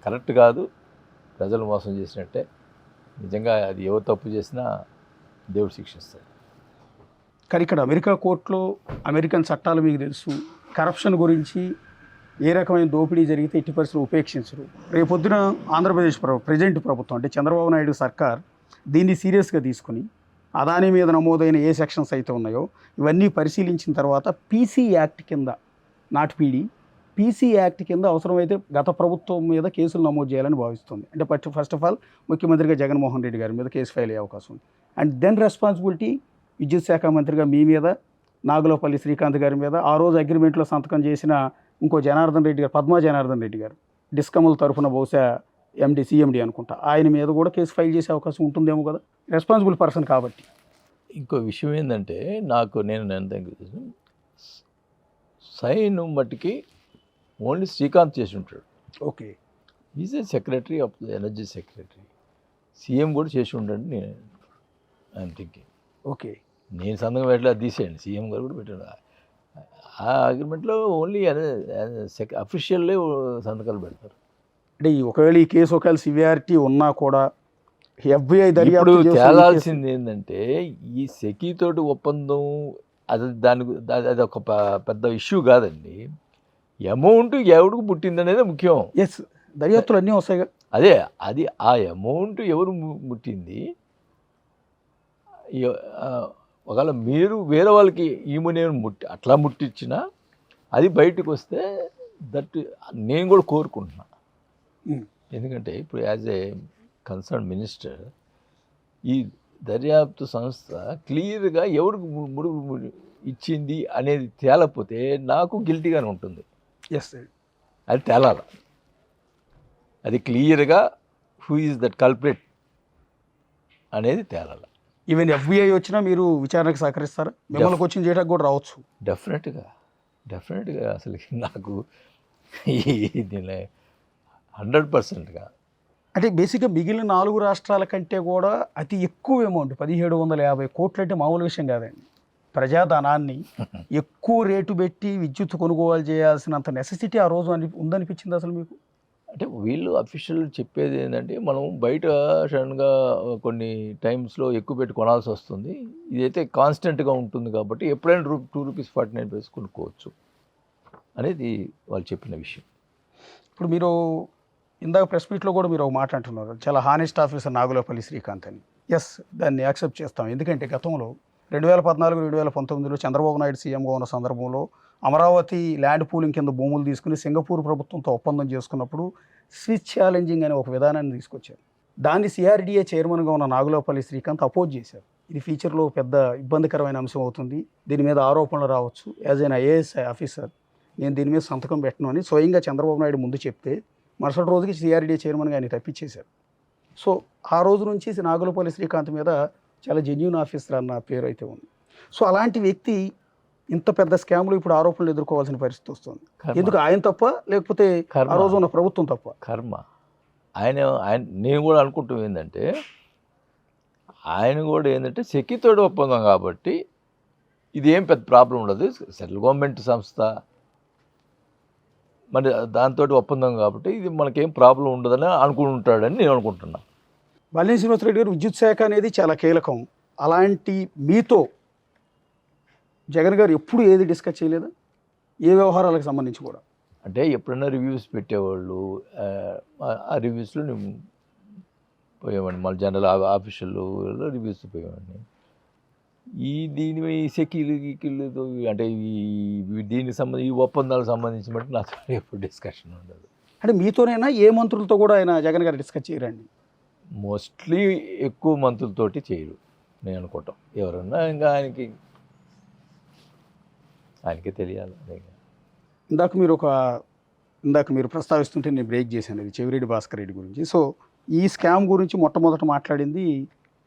కరెక్ట్ కాదు, ప్రజలు మోసం చేసినట్టే. నిజంగా అది ఎవరు తప్పు చేసినా దేవుడు శిక్షిస్తాడు. కానీ ఇక్కడ అమెరికా కోర్టులో అమెరికన్ చట్టాలు మీకు తెలుసు, కరప్షన్ గురించి ఏ రకమైన దోపిడీ జరిగితే ఎట్టి పరిస్థితులు ఉపేక్షించరు. రేపొద్దున ఆంధ్రప్రదేశ్ ప్రజెంట్ ప్రభుత్వం అంటే చంద్రబాబు నాయుడు సర్కార్ దీన్ని సీరియస్గా తీసుకుని అదానీ మీద నమోదైన ఏ సెక్షన్స్ అయితే ఉన్నాయో ఇవన్నీ పరిశీలించిన తర్వాత పీసీ యాక్ట్ కింద, నాట్ పీడీ, పీసీ యాక్ట్ కింద అవసరమైతే గత ప్రభుత్వం మీద కేసులు నమోదు చేయాలని భావిస్తుంది. అంటే ఫస్ట్ ఆఫ్ ఆల్ ముఖ్యమంత్రిగా జగన్మోహన్ రెడ్డి గారి మీద కేసు ఫైల్ అయ్యే అవకాశం ఉంది. అండ్ దెన్ రెస్పాన్సిబిలిటీ విద్యుత్ శాఖ మంత్రిగా మీ మీద, నాగులపల్లి శ్రీకాంత్ గారి మీద, ఆ రోజు అగ్రిమెంట్లో సంతకం చేసిన ఇంకో జనార్దన్ రెడ్డి గారు, పద్మా జనార్దన్ రెడ్డి గారు, డిస్కమ్ల తరఫున బహుశా సిఎండి అనుకుంటా, ఆయన మీద కూడా కేసు ఫైల్ చేసే అవకాశం ఉంటుందేమో కదా, రెస్పాన్సిబుల్ పర్సన్ కాబట్టి. ఇంకో విషయం ఏంటంటే నేను సైన్ మట్టుకి ఓన్లీ శ్రీకాంత్ చేసి ఉంటాడు. Okay, is a secretary of the energy secretary, CM కూడా చేసి ఉంటాడు నేను ఐఎమ్ థింకింగ్. ఓకే, నేను సంతకం పెట్టలే, అది తీసేయండి, సీఎం గారు కూడా పెట్టాడు. ఆ అగ్రిమెంట్లో ఓన్లీ అఫీషియల్లే సంతకాలు పెడతారు. అంటే ఒకవేళ ఈ కేసు ఒకవేళ సివియారిటీ ఉన్నా కూడా ఎఫ్బిఐ ఇప్పుడు తేలాల్సింది ఏంటంటే ఈ సెకీతోటి ఒప్పందం అది ఒక పెద్ద ఇష్యూ కాదండి. అమౌంట్ ఎవరికి పుట్టిందనేది ముఖ్యం. ఎస్, దర్యాప్తులు అన్నీ వస్తాయి. అదే అది ఆ అమౌంట్ ఎవరు ముట్టింది, ఒకవేళ మీరు వేరే వాళ్ళకి ఈమెను అట్లా ముట్టించినా అది బయటకు వస్తే దట్ నేను కూడా కోరుకుంటున్నా. ఎందుకంటే ఇప్పుడు యాజ్ ఏ కన్సర్న్ మినిస్టర్ ఈ దర్యాప్తు సంస్థ క్లియర్గా ఎవరికి ముడుపు ఇచ్చింది అనేది తేలకపోతే నాకు గిల్టీగానే ఉంటుంది. ఎస్, అది తేలాల, అది క్లియర్గా హూ ఈజ్ దట్ కల్ప్రిట్ అనేది తేలాల. ఈవెన్ ఎఫ్బిఐ వచ్చినా మీరు విచారణకు సహకరిస్తారా? మిమ్మల్ని క్వశ్చన్ చేయడానికి కూడా రావచ్చు. డెఫినెట్గా అసలు నాకు దీని 100%గా అంటే బేసిక్గా మిగిలిన 4 రాష్ట్రాల కంటే కూడా అతి ఎక్కువ అమౌంట్ 1750 కోట్లు అంటే మామూలు విషయం కాదండి. ప్రజాధనాన్ని ఎక్కువ రేటు పెట్టి విద్యుత్ కొనుగోలు చేయాల్సినంత నెసెసిటీ ఆ రోజు ఉందనిపించింది అసలు మీకు? అంటే వీళ్ళు అఫీషియల్ చెప్పేది ఏంటంటే మనం బయట సడన్గా కొన్ని టైమ్స్లో ఎక్కువ పెట్టి కొనాల్సి వస్తుంది, ఇదైతే కాన్స్టెంట్గా ఉంటుంది కాబట్టి ఎప్పుడైనా ₹2.49 కొనుక్కోవచ్చు అనేది వాళ్ళు చెప్పిన విషయం. ఇప్పుడు మీరు ఇందాక ప్రెస్ మీట్లో కూడా మీరు ఒక మాట అంటున్నారు, చాలా హానెస్ట్ ఆఫీసర్ నాగులపల్లి శ్రీకాంత్ అని. ఎస్, దాన్ని యాక్సెప్ట్ చేస్తాం. ఎందుకంటే గతంలో 2014-2019లో చంద్రబాబు నాయుడు సీఎంగా ఉన్న సందర్భంలో అమరావతి ల్యాండ్ పూలింగ్ కింద భూములు తీసుకుని సింగపూర్ ప్రభుత్వంతో ఒప్పందం చేసుకున్నప్పుడు స్విచ్ ఛాలెంజింగ్ అనే ఒక విధానాన్ని తీసుకొచ్చారు. దాన్ని సిఆర్డీఏ చైర్మన్గా ఉన్న నాగులపల్లి శ్రీకాంత్ అపోజ్ చేశారు. ఇది ఫ్యూచర్లో పెద్ద ఇబ్బందికరమైన అంశం అవుతుంది, దీని మీద ఆరోపణలు రావచ్చు, యాజ్ ఎన్ ఐఏఎస్ ఆఫీసర్ నేను దీని మీద సంతకం పెట్టను అని స్వయంగా చంద్రబాబు నాయుడు ముందు చెప్తే మరుసటి రోజుకి సిఆర్డీఏ చైర్మన్గా ఆయన తప్పించేశారు. సో ఆ రోజు నుంచి నాగులపల్లి శ్రీకాంత్ మీద చాలా జెన్యూన్ ఆఫీసర్ అన్న పేరు అయితే ఉంది. సో అలాంటి వ్యక్తి ఇంత పెద్ద స్కామ్లు ఇప్పుడు ఆరోపణలు ఎదుర్కోవాల్సిన పరిస్థితి వస్తుంది. ఎందుకు ఆయన తప్ప, లేకపోతే ఆ రోజు ఉన్న ప్రభుత్వం తప్ప? కర్మ. ఆయన నేను కూడా అనుకుంటాం ఏంటంటే ఆయన కూడా ఏంటంటే సెక్కితోటి ఒప్పందం కాబట్టి ఇది ఏం పెద్ద ప్రాబ్లం ఉండదు, సెంట్రల్ గవర్నమెంట్ సంస్థ మరి దాంతో ఒప్పందం కాబట్టి ఇది మనకేం ప్రాబ్లం ఉండదని అనుకుంటాడని నేను అనుకుంటున్నాను. బాలినేని శ్రీనివాసరెడ్డి గారు, విద్యుత్ శాఖ అనేది చాలా కీలకం. అలాంటి మీతో జగన్ గారు ఎప్పుడు ఏది డిస్కస్ చేయలేదా, ఏ వ్యవహారాలకు సంబంధించి కూడా? అంటే ఎప్పుడైనా రివ్యూస్ పెట్టేవాళ్ళు, ఆ రివ్యూస్లో నేను పోయేవాడిని, మళ్ళీ జనరల్ ఆఫీషియల్లో రివ్యూస్ పోయేవాడిని. దీని సెక్కిళ్ళు అంటే దీనికి సంబంధించి ఈ ఒప్పందాలకు సంబంధించి బట్టి నాతో ఎప్పుడు డిస్కషన్ ఉండదు. అంటే మీతోనైనా ఏ మంత్రులతో కూడా ఆయన జగన్ గారు డిస్కస్ చేయరండి? మోస్ట్లీ ఎక్కువ మంత్రులతోటి చేయరు నేను అనుకుంటాం. ఎవరన్నా ఇంకా ఆయనకే తెలియాలి. ఇందాక మీరు ప్రస్తావిస్తుంటే నేను బ్రేక్ చేశాను, ఇది చెవిరెడ్డి భాస్కర్ రెడ్డి గురించి. సో ఈ స్కామ్ గురించి మొట్టమొదట మాట్లాడింది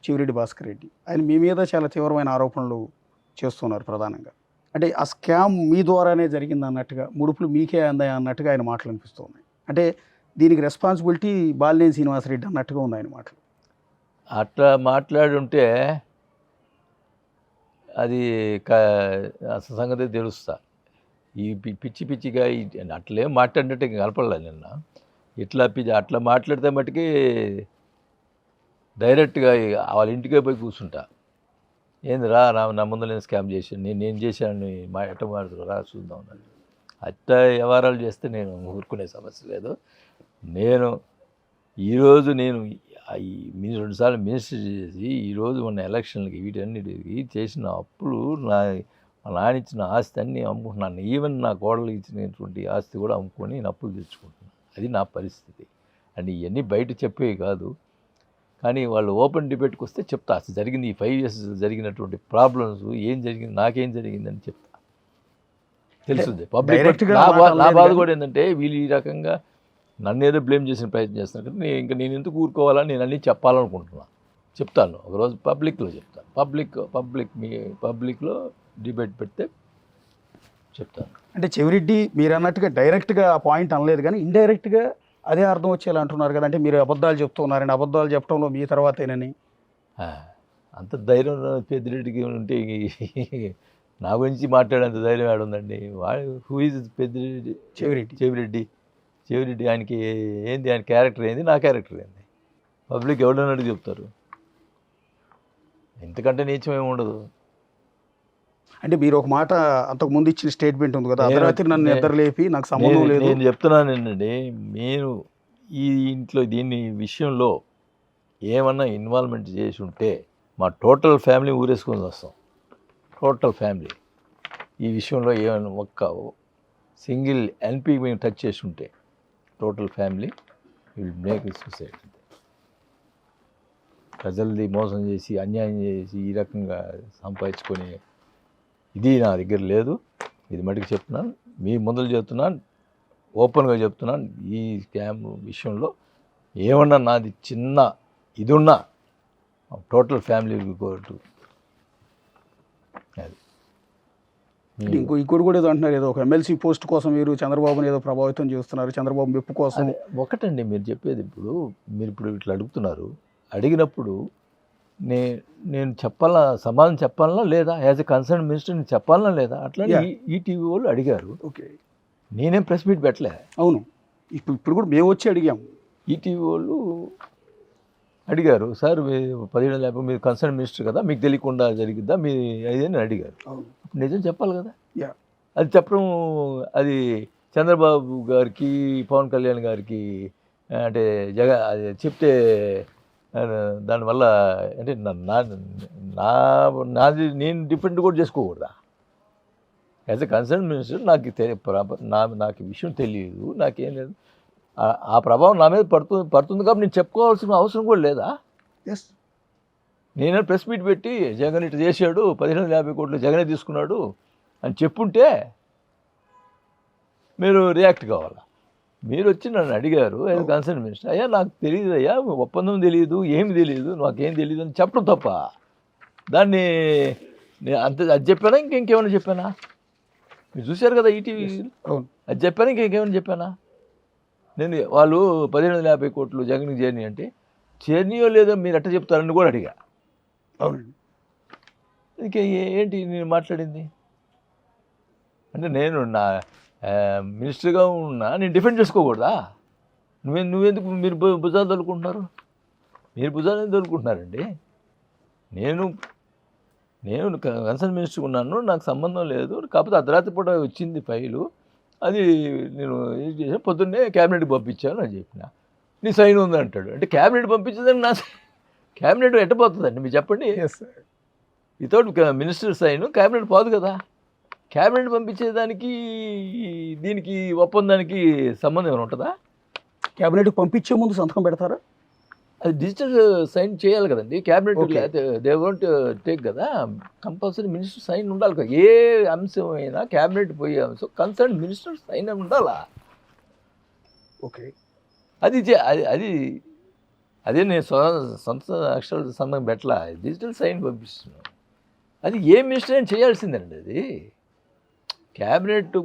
చెవిరెడ్డి భాస్కర్ రెడ్డి. ఆయన మీ మీద చాలా తీవ్రమైన ఆరోపణలు చేస్తున్నారు ప్రధానంగా. అంటే ఆ స్కామ్ మీ ద్వారానే జరిగింది అన్నట్టుగా, ముడుపులు మీకే అందాయి అన్నట్టుగా ఆయన మాటలు అనిపిస్తున్నాయి. అంటే దీనికి రెస్పాన్సిబిలిటీ బాలినేని శ్రీనివాసరెడ్డి అన్నట్టుగా ఉంది ఆయన మాటలు. అట్లా మాట్లాడుంటే అది అసలు సంగతి తెలుస్తా. ఈ పిచ్చిగా అట్లేం మాట్లాడినట్టు కలపడలే నిన్న. అట్లా మాట్లాడితే మట్టుకి డైరెక్ట్గా వాళ్ళ ఇంటికే పోయి కూర్చుంటా. ఏంది రా నా ముందు నేను స్కామ్ చేశాను, నేను చేశాను, మా ఎట్ట మాట్లాడు రా చూద్దాం అన్నది. అట్లా వ్యవహారాలు చేస్తే నేను ఊరుకునే సమస్య లేదు. ఈరోజు నేను 2 సార్లు మినిస్టర్ చేసి ఈరోజు ఉన్న ఎలక్షన్లకి వీటన్నిటికి చేసిన అప్పులు, మా నాన్న ఇచ్చిన ఆస్తి అన్నీ అమ్ముకుంటున్నాను. ఈవెన్ నా కోడలు ఇచ్చినటువంటి ఆస్తి కూడా అమ్ముకొని నేను అప్పులు తెచ్చుకుంటున్నాను. అది నా పరిస్థితి. అండ్ ఇవన్నీ బయట చెప్పేవి కాదు, కానీ వాళ్ళు ఓపెన్ డిబేట్కి వస్తే చెప్తా. అసలు జరిగింది ఈ 5 years జరిగినటువంటి ప్రాబ్లమ్స్ ఏం జరిగింది, నాకేం జరిగిందని చెప్తా. తెలుస్తుంది పబ్లిక్. నా బాధ కూడా ఏంటంటే వీళ్ళు ఈ రకంగా నన్ను ఏదో బ్లేమ్ చేసిన ప్రయత్నం చేస్తున్నారు కదా, నేను ఎందుకు ఊరుకోవాలని నేను అన్నీ చెప్పాలనుకుంటున్నాను. చెప్తాను ఒకరోజు పబ్లిక్లో చెప్తాను. పబ్లిక్లో డిబేట్ పెడితే చెప్తాను. అంటే చెవిరెడ్డి మీరు అన్నట్టుగా డైరెక్ట్గా ఆ పాయింట్ అనలేదు, కానీ ఇండైరెక్ట్గా అదే అర్థం వచ్చేలా అంటున్నారు కదా. అంటే మీరు అబద్ధాలు చెప్తున్నారని, అబద్ధాలు చెప్పడంలో మీ తర్వాతేనని. అంత ధైర్యం పెద్దిరెడ్డికి ఉంటే నా గురించి మాట్లాడేంత ధైర్యం ఆడుందండి. Who is Peddireddy? చెవిరెడ్డి ఆయనకి ఏంది, ఆయన క్యారెక్టర్ ఏంది, నా క్యారెక్టర్ ఏంది? పబ్లిక్ ఎవడన్నట్టు చెప్తారు. ఎంతకంటే నీచం ఏమి ఉండదు. అంటే మీరు ఒక మాట అంతకుముందు ఇచ్చిన స్టేట్మెంట్ ఉంది కదా, అర్ధరాత్రి నన్ను నిద్రలేపి నాకు సంబంధం లేదు. నేను చెప్తున్నాను ఏంటండి, మీరు ఈ ఇంట్లో దీని విషయంలో ఏమన్నా ఇన్వాల్వ్మెంట్ చేసి ఉంటే మా టోటల్ ఫ్యామిలీ ఊరేసుకొని వస్తాం. టోటల్ ఫ్యామిలీ ఈ విషయంలో ఏమైనా ఒక్క సింగిల్ ఎన్పీ మేము టచ్ చేసి ఉంటే total family will make suicide. ప్రజలది మోసం చేసి, అన్యాయం చేసి, ఈ రకంగా సంపాదించుకొని ఇది నా దగ్గర లేదు. ఇది మటుకు చెప్తున్నాను, మీ ముందర చెప్తున్నాను, ఓపెన్గా చెప్తున్నాను. ఈ స్కామ్ విషయంలో ఏమన్నా నాది చిన్న ఇది ఉన్నా టోటల్ ఫ్యామిలీ కోర్టు. అది అంటే ఇంకోటి కూడా ఏదో అంటున్నారు, ఏదో ఒక ఎమ్మెల్సీ పోస్ట్ కోసం మీరు చంద్రబాబుని ఏదో ప్రభావితం చేస్తున్నారు, చంద్రబాబు మెప్పు కోసం. ఒకటండి మీరు చెప్పేది. మీరు ఇప్పుడు ఇట్లా అడుగుతున్నారు, అడిగినప్పుడు నేను చెప్పాలా, సమాధానం చెప్పాలనా లేదా, యాజ్ ఎ కన్సర్న్ మినిస్టర్ నేను చెప్పాలనా లేదా, అట్లా ఈటీవీ వాళ్ళు అడిగారు. ఓకే, నేనేం ప్రెస్ మీట్ పెట్టలే. అవును, ఇప్పుడు కూడా మేము వచ్చి అడిగాము. ఈటీవీ వాళ్ళు అడిగారు, సార్ 1750 మీరు కన్సర్న్ మినిస్టర్ కదా, మీకు తెలియకుండా జరిగిద్దా మీ అదేని అడిగారు. నిజం చెప్పాలి కదా. అది చెప్పడం, అది చంద్రబాబు గారికి పవన్ కళ్యాణ్ గారికి అంటే అది చెప్తే దానివల్ల అంటే నాది నేను డిఫెండ్ కూడా చేసుకోకూడదా? యాజ్ ఎ కన్సర్న్ మినిస్టర్ నాకు ఈ విషయం తెలియదు, నాకేం లేదు, ఆ ప్రభావం నా మీద పడుతుంది కాబట్టి నేను చెప్పుకోవాల్సిన అవసరం కూడా లేదా? నేనే ప్రెస్ మీట్ పెట్టి జగన్ ఇటు చేశాడు, 1750 కోట్లు జగనే తీసుకున్నాడు అని చెప్పుంటే మీరు రియాక్ట్ కావాలా? మీరు వచ్చి నన్ను అడిగారు యాజ్ కన్సర్న్ మినిస్టర్, అయ్యా నాకు తెలియదు అయ్యా, ఒప్పందం తెలియదు, ఏమి తెలియదు, నాకేం తెలియదు అని చెప్పడం తప్ప దాన్ని నేను అది చెప్పానా ఇంకేమైనా చెప్పానా? మీరు చూశారు కదా ఈటీవీ, అది చెప్పానా ఇంకేమైనా చెప్పానా? నేను వాళ్ళు 1750 కోట్లు జగన్కి చేరినాయి అంటే చేరినాయో లేదో మీరు ఎట్ట చెప్తారని కూడా అడిగా. అవునండి, ఇంకే ఏంటి నేను మాట్లాడింది అంటే, నేను నా మినిస్టర్గా ఉన్నా నేను డిఫెండ్ చేసుకోకూడదా? నువ్వెందుకు మీరు భుజాలు తొలుకుంటున్నారు? మీరు భుజాలు ఎందుకు తొలుకుంటున్నారండి? నేను కన్సర్న్ మినిస్టర్ ఉన్నాను, నాకు సంబంధం లేదు, కాకపోతే అర్ధరాత్రి పూట వచ్చింది ఫైలు, అది నేను ఏం చేసాను, పొద్దున్నే క్యాబినెట్కి పంపించాను అని చెప్పిన, నీ సైన్ ఉంది అంటాడు. అంటే క్యాబినెట్ పంపించదని నా క్యాబినెట్ ఎట్టపోతుందండి మీరు చెప్పండి? వితౌట్ మినిస్టర్ సైన్ క్యాబినెట్ పోదు కదా. క్యాబినెట్ పంపించేదానికి దీనికి ఒప్పందానికి సంబంధం ఏమైనా ఉంటుందా? క్యాబినెట్కి పంపించే ముందు సంతకం పెడతారా? అది డిజిటల్ సైన్ చేయాలి కదండి. క్యాబినెట్ దే వోంట్ టేక్ కదా, కంపల్సరీ మినిస్టర్ సైన్ ఉండాలి కదా. ఏ అంశం అయినా క్యాబినెట్ పోయే అంశం కన్సర్న్ మినిస్టర్ సైన్ ఉండాలా? ఓకే, అది అదే నేను సొంత అక్షరాల సంబంధం పెట్టలా, డిజిటల్ సైన్ పంపిస్తున్నాను. అది ఏ మినిస్టర్ అయినా చేయాల్సిందండి. అది క్యాబినెట్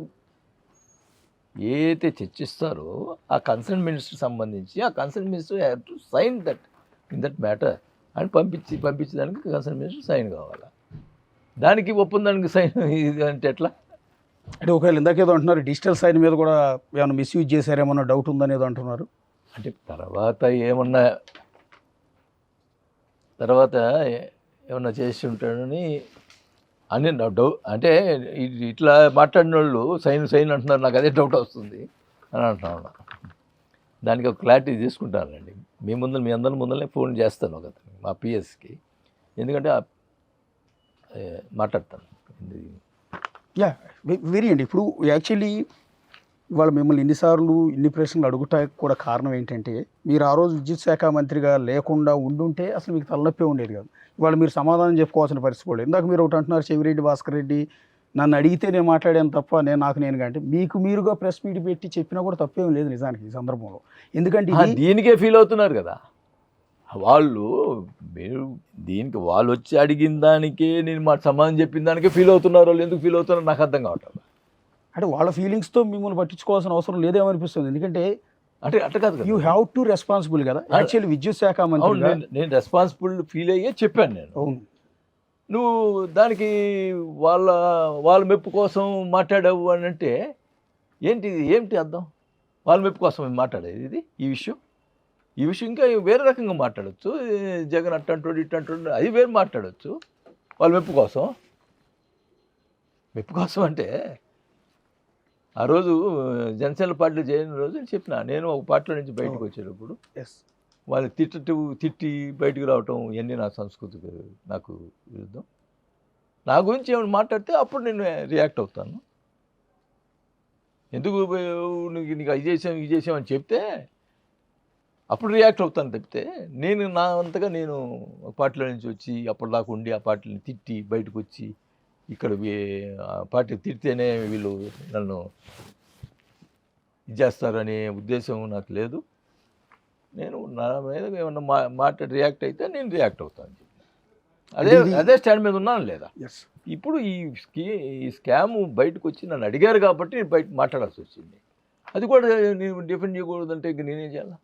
ఏదైతే చర్చిస్తారో ఆ కన్సర్న్ మినిస్టర్ సంబంధించి ఆ concern minister have to sign that in that matter అని పంపించేదానికి కన్సర్న్ మినిస్టర్ సైన్ కావాలి. దానికి ఒప్పందానికి సైన్ ఇది అంటే ఎట్లా? అంటే ఒకవేళ ఇందాకేదో అంటున్నారు, డిజిటల్ సైన్ మీద కూడా ఏమైనా మిస్యూజ్ చేశారేమన్నా డౌట్ ఉందనేదో అంటున్నారు. అంటే తర్వాత ఏమన్నా చేసి ఉంటాడని అని నా డౌట్. అంటే ఇట్లా మాట్లాడిన వాళ్ళు సైన్ అంటున్నారు, నాకు అదే డౌట్ వస్తుంది అని అంటున్నాను. దానికి ఒక క్లారిటీ తీసుకుంటానండి. మీ అందరి ముందరనే ఫోన్ చేస్తాను ఒక మా పిఎస్కి, ఎందుకంటే మాట్లాడతాను. వెరీ అండి. ఇప్పుడు యాక్చువల్లీ ఇవాళ మిమ్మల్ని ఇన్ని ప్రశ్నలు అడుగుటానికి కూడా కారణం ఏంటంటే, మీరు ఆ రోజు విద్యుత్ శాఖ మంత్రిగా లేకుండా ఉండుంటే అసలు మీకు తలనొప్పి ఉండేది కాదు. ఇవాళ మీరు సమాధానం చెప్పుకోవాల్సిన పరిస్థితి కూడా. ఇందాక మీరు ఒకటి అంటున్నారు, చెవిరెడ్డి భాస్కర్ రెడ్డి నన్ను అడిగితే నేను మాట్లాడాను తప్ప నేనుగా అంటే మీకు మీరుగా ప్రెస్ మీట్ పెట్టి చెప్పినా కూడా తప్పేం లేదు నిజానికి ఈ సందర్భంలో. ఎందుకంటే దీనికే ఫీల్ అవుతున్నారు కదా వాళ్ళు. మీరు దీనికి వాళ్ళు వచ్చి అడిగిన దానికే నేను మా సమాధానం చెప్పిన దానికే ఫీల్ అవుతున్నారు. వాళ్ళు ఎందుకు ఫీల్ అవుతున్నారో నాకు అర్థం కావట్లేదు. అంటే వాళ్ళ ఫీలింగ్స్తో మిమ్మల్ని పట్టించుకోవాల్సిన అవసరం లేదేమనిపిస్తుంది. ఎందుకంటే అంటే అట్లా కాదు, యూ హ్యావ్ టు రెస్పాన్సిబుల్ కదా. యాక్చువల్లీ విద్యుత్ శాఖ మంత్రి నేను రెస్పాన్సిబుల్ ఫీల్ అయ్యే చెప్పాను నేను. అవును, నువ్వు దానికి వాళ్ళ మెప్పు కోసం మాట్లాడావు అని అంటే ఏమిటి అర్థం? వాళ్ళ మెప్పు కోసం మాట్లాడేది ఈ విషయం ఇంకా వేరే రకంగా మాట్లాడచ్చు. జగన్ అట్టంటాడు ఇట్టంటాడు అది వేరు మాట్లాడచ్చు. వాళ్ళ మెప్పు కోసం అంటే ఆ రోజు జనసేన పార్టీలో చేరిన రోజు చెప్పిన, నేను ఒక పార్టీలో నుంచి బయటకు వచ్చేటప్పుడు వాళ్ళు తిట్టి బయటకు రావటం ఇవన్నీ నా సంస్కృతికి నాకు విరుద్ధం. నా గురించి ఏమైనా మాట్లాడితే అప్పుడు నేను రియాక్ట్ అవుతాను. ఎందుకు నీకు అది చేసాం అని చెప్తే అప్పుడు రియాక్ట్ అవుతాను తప్పితే నేను నా అంతగా నేను పార్టీలో నుంచి వచ్చి అప్పటిదాకా ఉండి ఆ పార్టీని తిట్టి బయటకు వచ్చి ఇక్కడ పార్టీ తిడితేనే వీళ్ళు నన్ను ఇది చేస్తారనే ఉద్దేశం నాకు లేదు. నేను నా మీద ఏమన్నా మాట్లాడి రియాక్ట్ అయితే నేను రియాక్ట్ అవుతాను. అదే అదే స్టాండ్ మీద ఉన్నాను లేదా. ఎస్. ఇప్పుడు ఈ స్కామ్ బయటకు వచ్చి నన్ను అడిగారు కాబట్టి నేను బయట మాట్లాడాల్సి వచ్చింది. అది కూడా నేను డిఫెండ్ చేయకూడదంటే ఇంక నేనేం చేయాలి?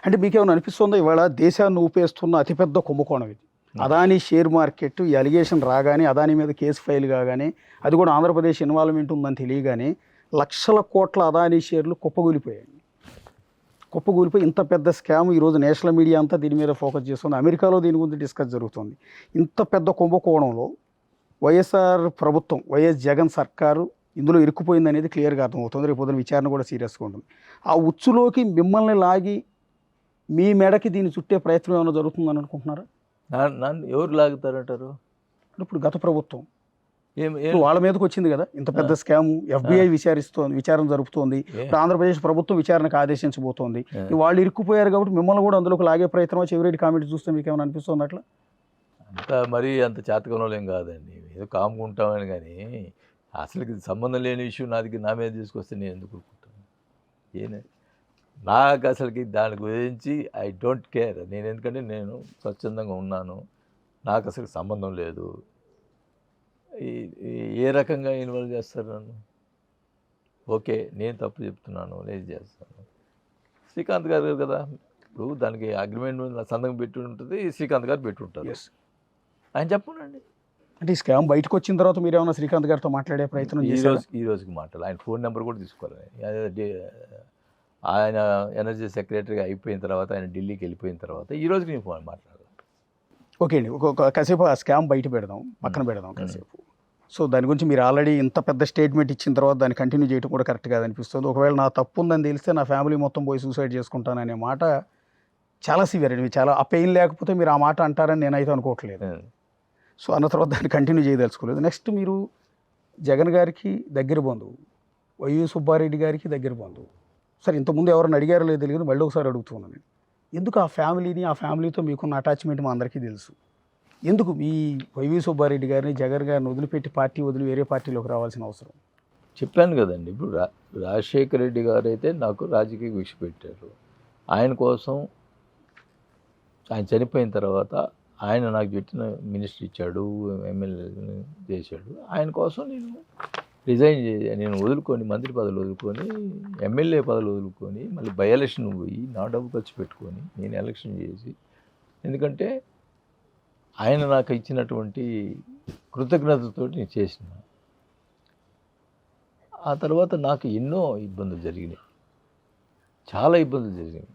అంటే మీకేమైనా అనిపిస్తుందా ఇవాళ దేశాన్ని ఊపేస్తున్న అతిపెద్ద కుంభకోణం ఇది? అదానీ షేర్ మార్కెట్ ఈ అలిగేషన్ రాగానే, అదానీ మీద కేసు ఫైల్ కాగానే, అది కూడా ఆంధ్రప్రదేశ్ ఇన్వాల్వ్మెంట్ ఉందని తెలియగానే లక్షల కోట్ల అదానీ షేర్లు కుప్పగూలిపోయాయి. కుప్పగూలిపోయి ఇంత పెద్ద స్కామ్ ఈరోజు నేషనల్ మీడియా అంతా దీని మీద ఫోకస్ చేస్తుంది. అమెరికాలో దీని గురించి డిస్కస్ జరుగుతుంది. ఇంత పెద్ద కుంభకోణంలో వైఎస్ఆర్ ప్రభుత్వం, వైఎస్ జగన్ సర్కారు ఇందులో ఇరుక్కుపోయింది అనేది క్లియర్గా అర్థమవుతుంది. రేపు పొద్దున విచారణ కూడా సీరియస్గా ఉంటుంది. ఆ ఉచ్చులోకి మిమ్మల్ని లాగి మీ మెడకి దీన్ని చుట్టే ప్రయత్నం ఏమైనా జరుగుతుందని అనుకుంటున్నారా? నన్ను ఎవరు లాగుతారంటారు? ఇప్పుడు గత ప్రభుత్వం ఏం వాళ్ళ మీదకి వచ్చింది కదా ఇంత పెద్ద స్కాము. ఎఫ్బిఐ విచారణ జరుపుతోంది. ఇప్పుడు ఆంధ్రప్రదేశ్ ప్రభుత్వం విచారణకు ఆదేశించబోతోంది. వాళ్ళు ఇరుక్కుపోయారు కాబట్టి మిమ్మల్ని కూడా అందులోకి లాగే ప్రయత్నం చివరి కామెంట్ చూస్తే మీకు ఏమైనా అనిపిస్తుంది అట్లా? అంత మరీ అంత చేతకంలో ఏం కాదండి. ఏదో కామ్గా ఉంటామని, కానీ అసలుకి సంబంధం లేని ఇష్యూ నా మీద తీసుకొస్తే నేను ఎందుకు ఊరుకుంటాను? నాకు అసలుకి దాని గురించి ఐ డోంట్ కేర్. ఎందుకంటే నేను స్వచ్ఛందంగా ఉన్నాను, నాకు అసలు సంబంధం లేదు. ఏ రకంగా ఇన్వాల్వ్ చేస్తారు నన్ను? ఓకే, నేను తప్పు చెప్తున్నాను, నేను చేస్తాను. శ్రీకాంత్ గారు కదా, ఇప్పుడు దానికి అగ్రిమెంట్ సంతకం పెట్టి ఉంటుంది, శ్రీకాంత్ గారు పెట్టి ఉంటారు. ఆయన చెప్పండి. అంటే ఈ స్కామ్ బయటకు వచ్చిన తర్వాత మీరు ఏమైనా శ్రీకాంత్ గారితో మాట్లాడే ప్రయత్నం చేశారు? ఈ రోజుకి మాట్లాడాలి. ఆయన ఫోన్ నెంబర్ కూడా తీసుకోవాలి. ఆయన ఎనర్జీ సెక్రటరీగా అయిపోయిన తర్వాత, ఆయన ఢిల్లీకి వెళ్ళిపోయిన తర్వాత ఈ రోజుకి నేను ఫోన్ మాట్లాడాలి. ఓకే అండి, కాసేపు ఆ స్కామ్ బయట పెడదాం, పక్కన పెడదాం కాసేపు. సో దాని గురించి మీరు ఆల్రెడీ ఇంత పెద్ద స్టేట్మెంట్ ఇచ్చిన తర్వాత దాన్ని కంటిన్యూ చేయడం కూడా కరెక్ట్ కాదనిపిస్తుంది. ఒకవేళ నా తప్పు ఉందని తెలిస్తే నా ఫ్యామిలీ మొత్తం పోయి సూసైడ్ చేసుకుంటాననే మాట చాలా సివియర్ అండి. చాలా ఆ పెయిన్ లేకపోతే మీరు ఆ మాట అంటారని నేనైతే అనుకోవట్లేదు. సో అన్న తర్వాత దాన్ని కంటిన్యూ చేయదలుచుకోలేదు. నెక్స్ట్ మీరు జగన్ గారికి దగ్గర బంధువు, వైవి సుబ్బారెడ్డి గారికి దగ్గర బంధువు. సరే, ఇంతకుముందు ఎవరైనా అడిగారో లేదు తెలియదు, మళ్ళీ ఒకసారి అడుగుతున్నాను నేను. ఎందుకు ఆ ఫ్యామిలీని, ఆ ఫ్యామిలీతో మీకున్న అటాచ్మెంట్ మా అందరికీ తెలుసు. ఎందుకు మీ వైవి సుబ్బారెడ్డి గారిని, జగన్ గారిని వదిలిపెట్టి పార్టీ వదిలి వేరే పార్టీలోకి రావాల్సిన అవసరం? చెప్పాను కదండి. ఇప్పుడు రాజశేఖర రెడ్డి గారు అయితే నాకు రాజకీయ విష పెట్టారు. ఆయన కోసం ఆయన చనిపోయిన తర్వాత ఆయన నాకు పెట్టిన మినిస్టర్ ఇచ్చాడు, ఎమ్మెల్యే చేశాడు. ఆయన కోసం నేను వదులుకొని, మంత్రి పదవులు వదులుకొని, ఎమ్మెల్యే పదవులు వదులుకొని, మళ్ళీ బై ఎలక్షన్ పోయి నా డబ్బు ఖర్చు పెట్టుకొని నేను ఎలక్షన్ చేసి, ఎందుకంటే ఆయన నాకు ఇచ్చినటువంటి కృతజ్ఞతతో నేను చేసిన. ఆ తర్వాత నాకు ఎన్నో ఇబ్బందులు జరిగినాయి, చాలా ఇబ్బందులు జరిగినాయి.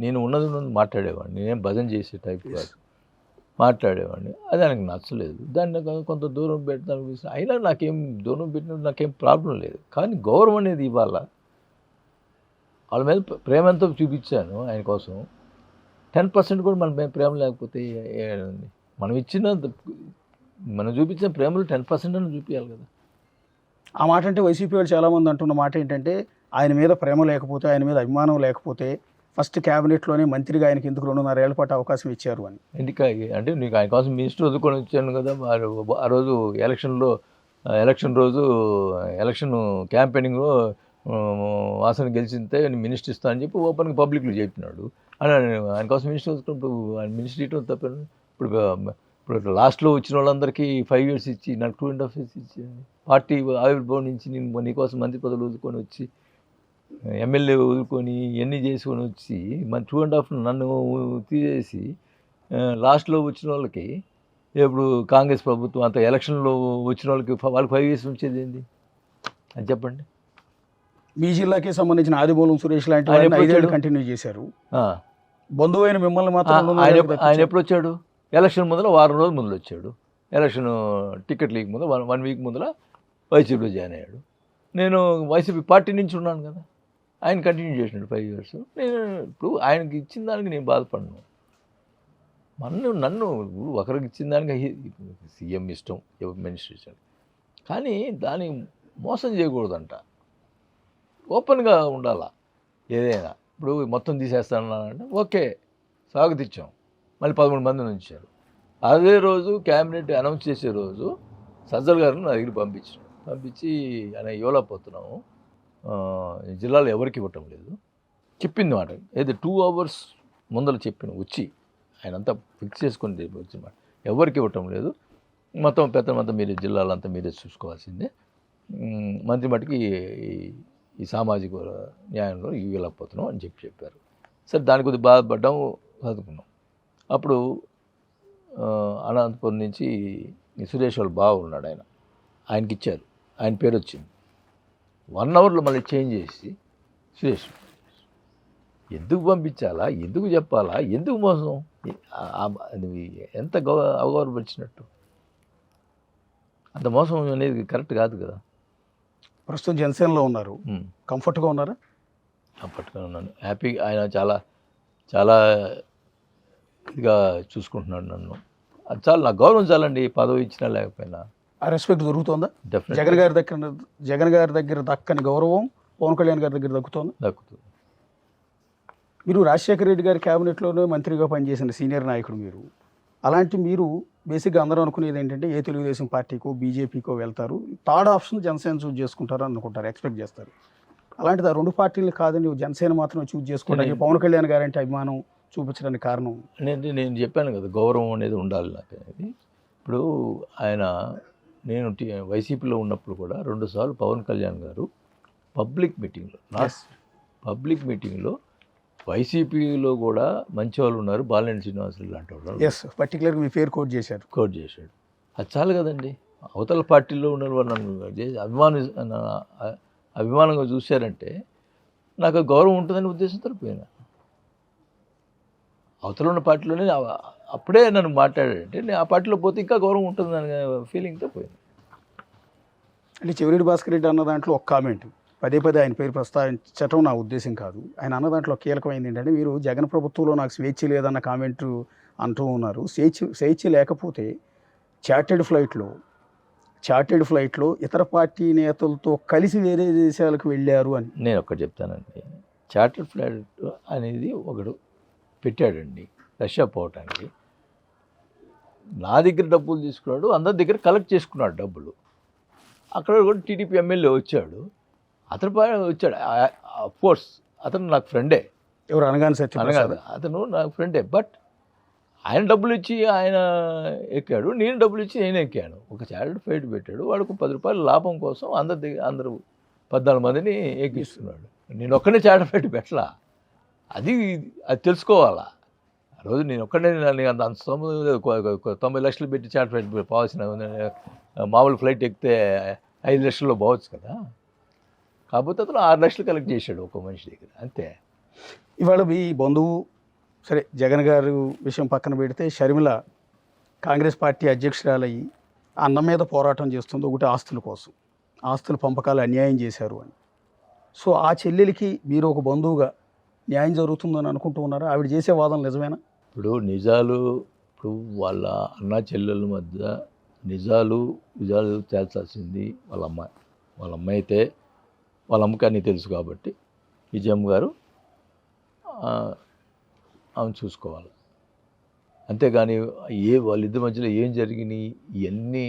నేను ఉన్నది మాట్లాడేవాడిని, నేనేం భజన చేసే టైప్ కాదు, మాట్లాడేవాడిని. అది ఆయనకు నచ్చలేదు. దాన్ని కొంత దూరం పెడతాను. అయినా నాకేం దూరం పెట్టినప్పుడు నాకేం ప్రాబ్లం లేదు. కానీ గౌరవం అనేది ఇవ్వాల. వాళ్ళ మీద ప్రేమ ఎంతో చూపించాను ఆయన కోసం. 10% కూడా మన ప్రేమ లేకపోతే మనం చూపించిన ప్రేమలో 10% అని చూపించాలి కదా. ఆ మాట అంటే వైసీపీ వాళ్ళు చాలామంది అంటున్న మాట ఏంటంటే, ఆయన మీద ప్రేమ లేకపోతే, ఆయన మీద అభిమానం లేకపోతే ఫస్ట్ క్యాబినెట్లోనే మంత్రిగా ఆయనకి ఎందుకు 2.5 ఏళ్ల పాటు అవకాశం ఇచ్చారు అని. ఎందుకు అంటే నీకు ఆయన కోసం మినిస్టర్ వదులుకొని వచ్చాను కదా. ఆ రోజు ఎలక్షన్ రోజు ఎలక్షన్ క్యాంపెయినింగ్లో వాసన గెలిచితే మినిస్టర్ ఇస్తా అని చెప్పి ఓపెన్గా పబ్లిక్లో చెప్పినాడు. అని ఆయన కోసం మినిస్టర్ వదులుకున్నప్పుడు ఆయన మినిస్టర్ ఇవ్వడం తప్పని. ఇప్పుడు లాస్ట్లో వచ్చిన వాళ్ళందరికీ 5 years ఇచ్చి నాకు 2.5 years ఇచ్చి, పార్టీ ఆవిర్భావం నుంచి నేను నీకోసం మంత్రి పదవులు వదులుకొని వచ్చి, ఎమ్మెల్యే వదులుకొని ఇవన్నీ చేసుకొని వచ్చి, మన 2.5 నన్ను తీసేసి లాస్ట్లో వచ్చిన వాళ్ళకి, ఇప్పుడు కాంగ్రెస్ ప్రభుత్వం అంత ఎలక్షన్లో వచ్చిన వాళ్ళకి 5 years ఉంచేది ఏంది అని చెప్పండి. మీ జిల్లాకి సంబంధించిన ఆదిమూలం సురేష్ లాంటి ఆయన 5 ఏళ్ళు కంటిన్యూ చేశారు. బంధువైన మిమ్మల్ని మాత్రం ఆయన ఎప్పుడు వచ్చాడు? ఎలక్షన్ ముందర వారం రోజుల ముందు వచ్చాడు. ఎలక్షన్ టికెట్ లీక్ ముందు 1 week ముందర వైసీపీలో జాయిన్ అయ్యాడు. నేను వైసీపీ పార్టీ నుంచి ఉన్నాను కదా. ఆయన కంటిన్యూ చేసినాడు 5 years. నేను ఇప్పుడు ఆయనకి ఇచ్చిన దానికి నేను బాధపడను. నన్ను ఒకరికి ఇచ్చిన దానికి సీఎం ఇష్టం, మినిస్టర్ ఇష్టం, కానీ దాన్ని మోసం చేయకూడదంట. ఓపెన్గా ఉండాలా ఏదైనా. ఇప్పుడు మొత్తం తీసేస్తానంటే ఓకే, స్వాగతించాం. మళ్ళీ 11 మందిని ఉంచారు. అదే రోజు క్యాబినెట్ అనౌన్స్ చేసే రోజు సజ్జల్ గారిని నా దగ్గర పంపించి ఆయన ఇవ్వలేకపోతున్నాము, జిల్లాలో ఎవరికి ఇవ్వటం లేదు చెప్పింది మాట. ఏదో 2 hours ముందర చెప్పిన వచ్చి ఆయన అంతా ఫిక్స్ చేసుకుని వచ్చిన ఎవరికి ఇవ్వటం లేదు, మొత్తం పెత్తనమంతా మీరే, జిల్లాలంతా మీరే చూసుకోవాల్సిందే, మంత్రి మటుకి ఈ సామాజిక న్యాయంలో ఇవ్వలేకపోతున్నాం అని చెప్పారు. సరే దాని కొద్దిగా బాధపడ్డాము, చదువుకున్నాం. అప్పుడు అనంతపురం నుంచి ఈ సురేష్ వాళ్ళ బావ ఉన్నాడు, ఆయనకి ఇచ్చారు, ఆయన పేరు వచ్చింది. 1 అవర్లో మళ్ళీ చేంజ్ చేసి సురేష్ ఎందుకు పంపించాలా, ఎందుకు చెప్పాలా, ఎందుకు మోసం, అది ఎంత అవగౌరవపరిచినట్టు, అంత మోసం అనేది కరెక్ట్ కాదు కదా. ప్రస్తుతం జనసేనలో ఉన్నారు, కంఫర్ట్గా ఉన్నారా? కంఫర్ట్గా ఉన్నాను, హ్యాపీగా. ఆయన చాలా చాలా ఇదిగా చూసుకుంటున్నాడు నన్ను. అది చాలు, నాకు గౌరవం చాలండి, పదవి ఇచ్చినా లేకపోయినా. ఆ రెస్పెక్ట్ దొరుకుతుందా? డెఫినెట్ జగన్ గారి దగ్గర దక్కని గౌరవం పవన్ కళ్యాణ్ గారి దగ్గర దక్కుతుంది. మీరు రాజశేఖర రెడ్డి గారి క్యాబినెట్లోనే మంత్రిగా పనిచేసిన సీనియర్ నాయకుడు మీరు. అలాంటి మీరు బేసిక్గా అందరూ అనుకునేది ఏంటంటే ఏ తెలుగుదేశం పార్టీకో బీజేపీకో వెళ్తారు, థర్డ్ ఆప్షన్ జనసేన చూజ్ చేసుకుంటారు అనుకుంటారు, ఎక్స్పెక్ట్ చేస్తారు. అలాంటిది ఆ 2 పార్టీలు కాదని జనసేన మాత్రమే చూజ్ చేసుకోవడానికి పవన్ కళ్యాణ్ గారు అంటే అభిమానం చూపించడానికి కారణం? నేను చెప్పాను కదా, గౌరవం అనేది ఉండాలి నాకు అనేది. ఇప్పుడు నేను వైసీపీలో ఉన్నప్పుడు కూడా 2 సార్లు పవన్ కళ్యాణ్ గారు పబ్లిక్ మీటింగ్లో వైసీపీలో కూడా మంచి వాళ్ళు ఉన్నారు, బాలినేని శ్రీనివాసులు లాంటి వాళ్ళు, పర్టికులర్గా మీ పేరు కోట్ చేశాడు. అది చాలు కదండి. అవతల పార్టీలో ఉన్న వాళ్ళు నన్ను అభిమానంగా చూశారంటే నాకు గౌరవం ఉంటుందని ఉద్దేశంతో పోయినా. అవతల ఉన్న పార్టీలోనే అప్పుడే నన్ను మాట్లాడాడంటే నేను ఆ పార్టీలో పోతే ఇంకా గౌరవం ఉంటుందనే ఫీలింగ్తో పోయాను. అంటే చెవిరెడ్డి భాస్కర్ రెడ్డి అన్న దాంట్లో ఒక కామెంట్, పదే ఆయన పేరు ప్రస్తావించటం నా ఉద్దేశం కాదు. ఆయన అన్న దాంట్లో కీలకమైంది ఏంటంటే, మీరు జగన్ ప్రభుత్వంలో నాకు స్వేచ్ఛ లేదన్న కామెంట్ అంటూ ఉన్నారు. స్వేచ్ఛ లేకపోతే చార్టెడ్ ఫ్లైట్లో ఇతర పార్టీ నేతలతో కలిసి వేరే దేశాలకు వెళ్ళారు అని. నేను ఒక్కటి చెప్తానండి, చార్టెడ్ ఫ్లైట్ అనేది ఒకడు పెట్టాడండి రష్యా పోవటానికి. నా దగ్గర డబ్బులు తీసుకున్నాడు, అందరి దగ్గర కలెక్ట్ చేసుకున్నాడు డబ్బులు. అక్కడ కూడా టీడీపీ ఎమ్మెల్యే వచ్చాడు, అతను వచ్చాడు. అఫ్కోర్స్ అతను నాకు ఫ్రెండే, ఎవరు అనగానే అతను నాకు ఫ్రెండే. బట్ ఆయన డబ్బులు ఇచ్చి ఆయన ఎక్కాడు, నేను డబ్బులు ఇచ్చి నేను ఎక్కాను. ఒక చార్టెడ్ ఫ్లైట్ పెట్టాడు, వాడికి 10 రూపాయల లాభం కోసం అందరూ 14 మందిని ఎక్కిస్తున్నాడు. నేను ఒక్కనే చార్టెడ్ ఫ్లైట్ పెట్టలా, అది తెలుసుకోవాలా. ఆ రోజు నేను ఒక్కడే అంత 90 లక్షలు పెట్టి చార్టెడ్ ఫ్లైట్ పోవాల్సిన మామూలు ఫ్లైట్ ఎక్కితే 5 లక్షల్లో పోవచ్చు కదా. కాకపోతే అతను 6 లక్షలు కలెక్ట్ చేశాడు ఒక మనిషి దగ్గర, అంతే. ఇవాళ మీ బంధువు, సరే జగన్ గారు విషయం పక్కన పెడితే, షర్మిల కాంగ్రెస్ పార్టీ అధ్యక్షురాలయ్యి అన్నం మీద పోరాటం చేస్తుంది. ఒకటి ఆస్తుల కోసం, ఆస్తుల పంపకాలు అన్యాయం చేశారు అని. సో ఆ చెల్లెలికి మీరు ఒక బంధువుగా న్యాయం జరుగుతుందని అనుకుంటూ ఉన్నారా? ఆవిడ చేసే వాదన నిజమేనా? ఇప్పుడు వాళ్ళ అన్న చెల్లెల మధ్య నిజాలు తేల్చాల్సింది వాళ్ళ అమ్మాయి అయితే వాళ్ళ అమ్మకి అన్నీ తెలుసు కాబట్టి విజయమ్మ గారు ఆమె చూసుకోవాలి. అంతేగాని వాళ్ళిద్దరి మధ్యలో ఏం జరిగినాయి ఇవన్నీ,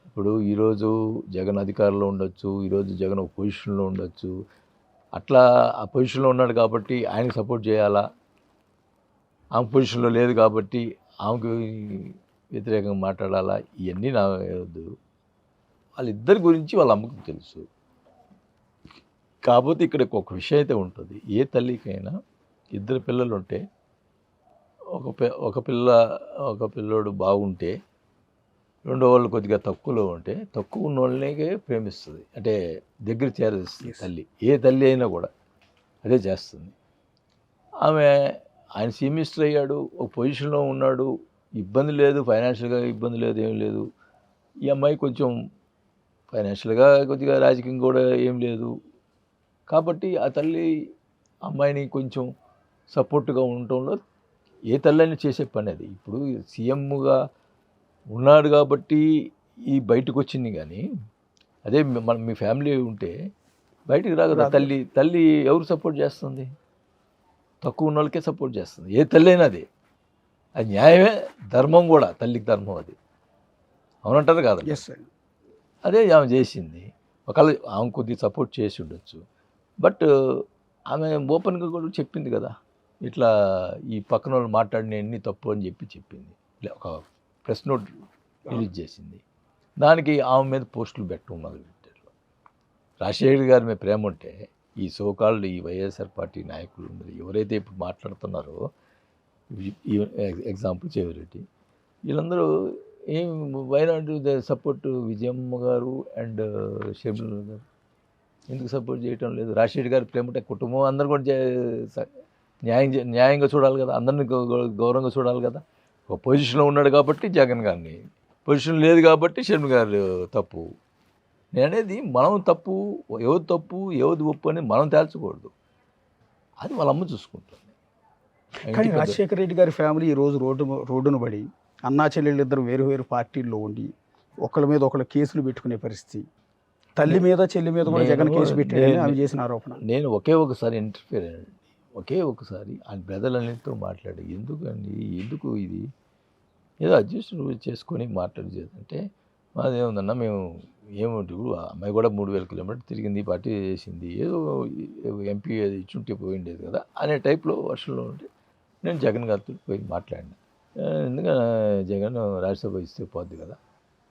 ఇప్పుడు ఈరోజు జగన్ అధికారంలో ఉండొచ్చు, ఈరోజు జగన్ ఒక పొజిషన్లో ఉండొచ్చు, అట్లా ఆ పొజిషన్లో ఉన్నాడు కాబట్టి ఆయనకు సపోర్ట్ చేయాలా, ఆమె పొజిషన్లో లేదు కాబట్టి ఆమెకు వ్యతిరేకంగా మాట్లాడాలా, ఇవన్నీ నా వద్దు. వాళ్ళిద్దరి గురించి వాళ్ళ అమ్మకు తెలుసు. కాకపోతే ఇక్కడ ఒక విషయం అయితే ఉంటుంది, ఏ తల్లికైనా 2 పిల్లలు ఉంటే ఒక పిల్లోడు బాగుంటే రెండో వాళ్ళు కొద్దిగా తక్కువలో ఉంటే తక్కువ ఉన్న వాళ్ళనే ప్రేమిస్తుంది, అంటే దగ్గర చేరేస్తుంది తల్లి. ఏ తల్లి అయినా కూడా అదే చేస్తుంది. ఆయన చీఫ్ మినిస్టర్ అయ్యాడు, ఒక పొజిషన్లో ఉన్నాడు, ఇబ్బంది లేదు, ఫైనాన్షియల్గా ఇబ్బంది లేదు, ఏం లేదు. ఈ అమ్మాయి కొంచెం ఫైనాన్షియల్గా కొద్దిగా రాజకీయం కూడా ఏం లేదు కాబట్టి ఆ తల్లి అమ్మాయిని కొంచెం సపోర్ట్గా ఉండటంలో ఏ తల్లి చేసే పని అది. ఇప్పుడు సీఎంగా ఉన్నాడు కాబట్టి ఈ బయటకు వచ్చింది, కానీ అదే మీ ఫ్యామిలీ ఉంటే బయటికి రాదు. తల్లి ఎవరు సపోర్ట్ చేస్తుంది? తక్కువ ఉన్న వాళ్ళకే సపోర్ట్ చేస్తుంది, ఏ తల్లి అయినా. అది న్యాయమే, ధర్మం కూడా, తల్లికి ధర్మం అది. అవునంటారు కాదు? అదే ఆమె చేసింది. ఒకవేళ ఆమె కొద్దిగా సపోర్ట్ చేసి ఉండొచ్చు, బట్ ఆమె ఓపెన్గా కూడా చెప్పింది కదా, ఇట్లా ఈ పక్కన వాళ్ళు మాట్లాడినవన్నీ తప్పు అని చెప్పింది. ఇలా ఒక ప్రెస్ నోట్ రిలీజ్ చేసింది. దానికి ఆమె మీద పోస్టులు పెట్టడం మొదలుపెట్టారు. రాజశేఖర్ గారి మీద ప్రేమ ఉంటే ఈ సోకాల్డ్ ఈ వైఎస్ఆర్ పార్టీ నాయకులు ఎవరైతే ఇప్పుడు మాట్లాడుతున్నారో, ఈ ఎగ్జాంపుల్ చెవిరెడ్డి, వీళ్ళందరూ ఏం వైనాడు సపోర్ట్ విజయమ్మ గారు అండ్ షర్మిల గారు ఎందుకు సపోర్ట్ చేయటం లేదు? రాజశేఖర్ గారి ప్రేమ ఉంటే కుటుంబం అందరూ కూడా న్యాయంగా చూడాలి కదా, అందరిని గౌరవంగా చూడాలి కదా. ఒక పొజిషన్లో ఉన్నాడు కాబట్టి జగన్ గారిని, పొజిషన్ లేదు కాబట్టి షర్మిల గారు తప్పు. నేను అనేది మనం తప్పు, ఎవరు తప్పు ఎవరు ఒప్పు అని మనం తేల్చకూడదు, అది వాళ్ళ అమ్మ చూసుకుంటుంది. కానీ రాజశేఖర రెడ్డి గారి ఫ్యామిలీ ఈరోజు రోడ్డును పడి అన్నా చెల్లెళ్ళు ఇద్దరు వేరు వేరు పార్టీల్లో ఉండి ఒకళ్ళ మీద ఒకళ్ళ కేసులు పెట్టుకునే పరిస్థితి, తల్లి మీద చెల్లి మీద కూడా జగన్ కేసు పెట్టాడని ఆమె చేసిన ఆరోపణ. నేను ఒకసారి ఇంటర్ఫియర్ అయ్యాను, ఒకసారి ఆ బ్రదర్లన్నిటితో మాట్లాడి ఎందుకు ఇది ఏదో అడ్జస్ట్ చేసుకొని మాట్లాడేదంటే, మాదేముందన్నా మేము ఏమిటి అమ్మాయి కూడా 3000 కిలోమీటర్లు తిరిగింది, పార్టీ చేసింది, ఏదో ఎంపీ అది ఇచ్చుంటే పోయిండేది కదా అనే టైప్లో వర్షంలో ఉంటే నేను జగన్ గారితో పోయి మాట్లాడినా. ఎందుకంటే జగన్ రాజ్యసభ ఇస్తే పోద్ది కదా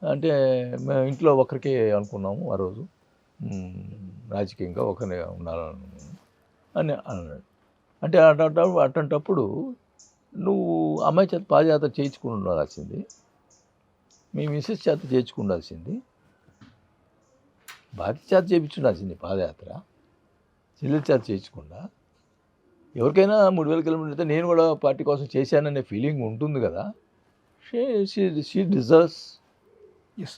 అంటే, మేము ఇంట్లో ఒకరికే అనుకున్నాము ఆ రోజు, రాజకీయంగా ఒకరినే ఉండాలనుకున్నాము అని అన్నాడు. అంటే అట్లాంటప్పుడు నువ్వు అమ్మాయి చేత పాదయాత్ర చేయించుకుని ఉండాల్సింది, మీ మిస్సెస్ చేత చేయించుకుండాల్సింది, భారతి చేత చేయించుండాల్సింది పాదయాత్ర, చెల్లెల చేత చేయించకుండా. ఎవరికైనా 3000 కిలోమీటర్లు అయితే నేను కూడా పార్టీ కోసం చేశాననే ఫీలింగ్ ఉంటుంది కదా. She deserves. ఎస్,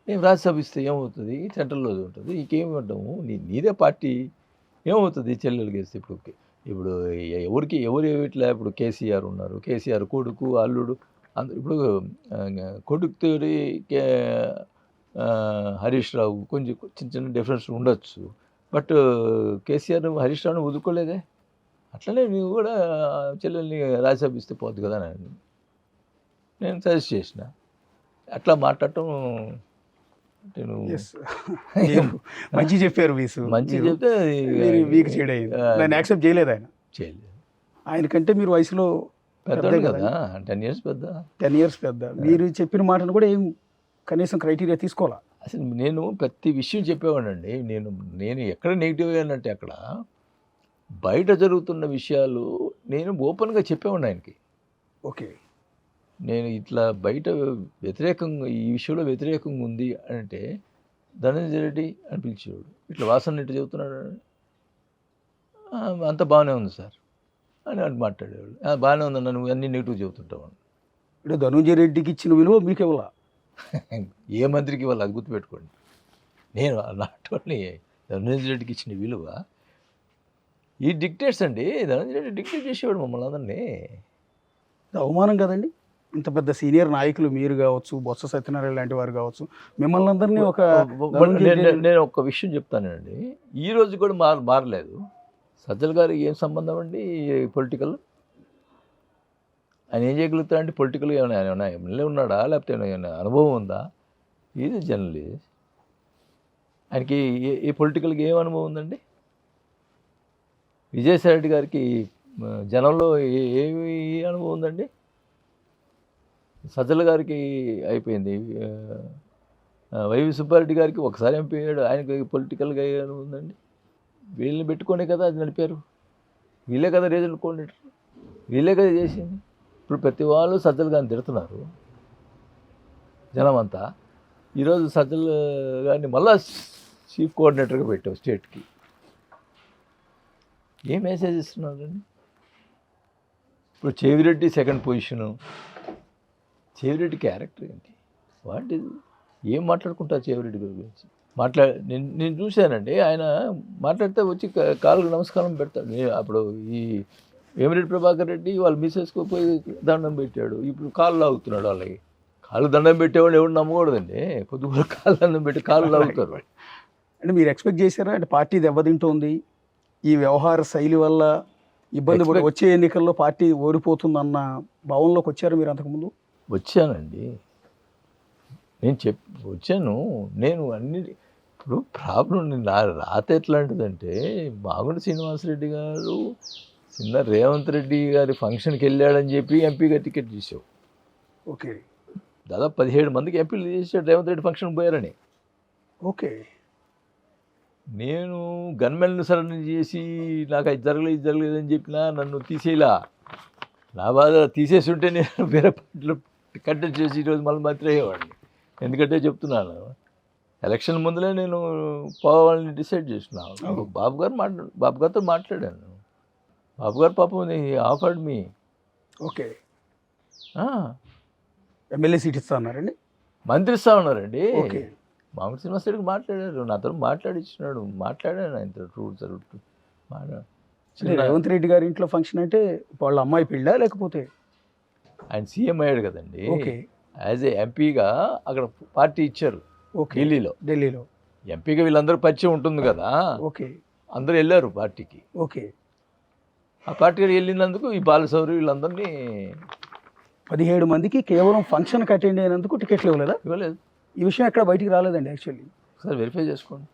నేను రాజ్యసభ ఇస్తే ఏమవుతుంది, సెంట్రల్లో ఉంటుంది, ఇంకేమివ్వడము నీదే పార్టీ ఏమవుతుంది చెల్లెలు గెలిస్తే. ఇప్పుడు ఎవరు ఇట్లా ఇప్పుడు కేసీఆర్ ఉన్నారు, కేసీఆర్ కొడుకు అల్లుడు అందరు, ఇప్పుడు కొడుకుతో హరీష్ రావు కొంచెం చిన్న డిఫరెన్స్ ఉండొచ్చు, బట్ కేసీఆర్ హరీష్ రావుని వదులుకోలేదే. అట్లనే నువ్వు కూడా చెల్లెల్ని రాజ్యసభ ఇస్తే పోద్ది కదా అని నేను సజెస్ట్ చేసిన. అట్లా మాట్లాడటం నేను మంచి చెప్పారు, మంచి చెప్తే వీక్ చేయడం యాక్సెప్ట్ చేయలేదు ఆయన. చేయలేదు. ఆయనకంటే మీరు వయసులో పెద్ద కదా, 10 years పెద్ద. 10 years పెద్ద. మీరు చెప్పిన మాటను కూడా ఏం కనీసం క్రైటీరియా తీసుకోవాలా. అసలు నేను ప్రతి విషయం చెప్పేవాడండి. నేను ఎక్కడ నెగిటివ్ అయ్యానంటే అక్కడ బయట జరుగుతున్న విషయాలు నేను ఓపెన్గా చెప్పేవాడిని ఆయనకి. ఓకే, నేను ఇట్లా బయట వ్యతిరేకంగా ఈ విషయంలో వ్యతిరేకంగా ఉంది అంటే ధనంజయ రెడ్డి అని పిలిచేవాడు, ఇట్లా వాసన ఇట్లా చెబుతున్నాడు, అంత బాగానే ఉంది సార్ అని మాట్లాడేవాడు. బాగానే ఉందన్న, నువ్వు అన్ని నెగిటివ్ చెబుతుంటావు. ఇప్పుడు ధనంజయ రెడ్డికి ఇచ్చిన విలువ మీకు ఇవ్వాలా? ఏ మంత్రికి ఇవ్వాలి అది గుర్తుపెట్టుకోండి. నేను నాటోని ధనంజయ రెడ్డికి ఇచ్చిన విలువ ఈ డిక్టేట్స్ అండి. ధనంజయ రెడ్డి డిక్టేట్ చేసేవాడు మమ్మల్ని అందరినీ. అవమానం కదండి, ఇంత పెద్ద సీనియర్ నాయకులు మీరు కావచ్చు, బొత్స సత్యనారాయణ లాంటి వారు కావచ్చు, మిమ్మల్ని అందరినీ ఒక నేను ఒక విషయం చెప్తానండి. ఈ రోజు కూడా మారలేదు. సజ్జల గారికి ఏం సంబంధం అండి పొలిటికల్? ఆయన ఏం చేయగలుగుతా అంటే పొలిటికల్గా ఏమైనా ఎమ్మెల్యే ఉన్నాడా, లేకపోతే ఏమైనా అనుభవం ఉందా? Is journalist. ఆయనకి ఏ పొలిటికల్గా ఏం అనుభవం ఉందండి? విజయసాయి రెడ్డి గారికి జనంలో ఏమి అనుభవం ఉందండి? సజ్జల గారికి అయిపోయింది, వైవి సుబ్బారెడ్డి గారికి ఒకసారి ఎంపీ అయ్యాడు, ఆయనకి పొలిటికల్గా అనుభవం ఉందండి? వీళ్ళని పెట్టుకోనే కదా అది నడిపారు, వీళ్ళే కదా రీజనల్ కోఆర్డినేటర్, వీళ్ళే కదా చేసింది. ఇప్పుడు ప్రతి వాళ్ళు సజ్జల గారిని తిడుతున్నారు జనం అంతా. ఈరోజు సజ్జల గారిని మళ్ళా చీఫ్ కోఆర్డినేటర్గా పెట్టావు స్టేట్కి. ఏం మెసేజ్ ఇస్తున్నారండి? ఇప్పుడు Chevireddy second position. Chevireddy character ఏంటి? వాటి ఏం మాట్లాడుకుంటారు చెవిరెడ్డి గురించి? నేను చూశానండి, ఆయన మాట్లాడితే వచ్చి కాళ్ళకు నమస్కారం పెడతాడు. అప్పుడు ఈ వేమిరెడ్డి ప్రభాకర్ రెడ్డి వాళ్ళ మిస్సెస్కు పోయి దండం పెట్టాడు, ఇప్పుడు కాళ్ళు లాగుతున్నాడు. వాళ్ళకి కాళ్ళు దండం పెట్టేవాళ్ళు ఎవరు నమ్మకూడదండి. పొద్దుగా కాళ్ళు దండం పెట్టి కాళ్ళు లాగుతారు. అంటే మీరు ఎక్స్పెక్ట్ చేశారా? అంటే పార్టీ దెబ్బతింటుంది, ఈ వ్యవహార శైలి వల్ల ఇబ్బంది పడి వచ్చే ఎన్నికల్లో పార్టీ ఓడిపోతుందన్న భావనలోకి వచ్చారు మీరు అంతకుముందు? వచ్చానండి, నేను వచ్చాను. నేను అన్ని ఇప్పుడు ప్రాబ్లం రాత ఎట్లాంటిదంటే, మాగుంట శ్రీనివాసరెడ్డి గారు చిన్న రేవంత్ రెడ్డి గారి ఫంక్షన్కి వెళ్ళాడని చెప్పి ఎంపీగా టికెట్ తీసావు. ఓకే దాదాపు 17 మందికి ఎంపీలు చేసాడు రేవంత్ రెడ్డి ఫంక్షన్ పోయారని. ఓకే నేను గన్మెన్ను సరెండర్ చేసి నాకు అది జరగలేదు అని చెప్పినా నన్ను తీసేలా. నా బాధ తీసేసి ఉంటే నేను వేరే పార్టీలో కంటెస్ట్ చేసి ఈరోజు మళ్ళీ మంత్రి అయ్యేవాడిని. ఎందుకంటే చెప్తున్నాను, ఎలక్షన్ ముందులే నేను పోవాలని డిసైడ్ చేస్తున్నాను. బాబు గారితో మాట్లాడాను. బాబు గారు పాపం offered me. Okay MLA seat ఇస్తా అన్నారండి, మంత్రి ఇస్తా ఉన్నారండి. ఓకే మామూలు శ్రీనివాస్ రెడ్డికి మాట్లాడారు, నాతో మాట్లాడిచ్చినాడు. మాట్లాడాను ఆయనతో రూట్స్ రేవంత్ రెడ్డి గారి ఇంట్లో ఫంక్షన్ అంటే వాళ్ళ అమ్మాయి పెళ్ళా లేకపోతే? ఆయన సీఎం అయ్యాడు కదండి. ఓకే యాజ్ ఏ ఎంపీగా అక్కడ పార్టీ ఇచ్చారు ఓకే ఢిల్లీలో. ఎంపీగా వీళ్ళందరూ పరిచయం ఉంటుంది కదా, ఓకే అందరూ వెళ్ళారు పార్టీకి. ఓకే ఆ పార్టీకి వెళ్ళినందుకు ఈ బాలశౌరి వీళ్ళందరినీ 17 మందికి కేవలం ఫంక్షన్కి అటెండ్ అయినందుకు టికెట్లు ఇవ్వలేదా? ఇవ్వలేదు. ఈ విషయం ఎక్కడ బయటికి రాలేదండి యాక్చువల్లీ. ఒకసారి వెరిఫై చేసుకోండి.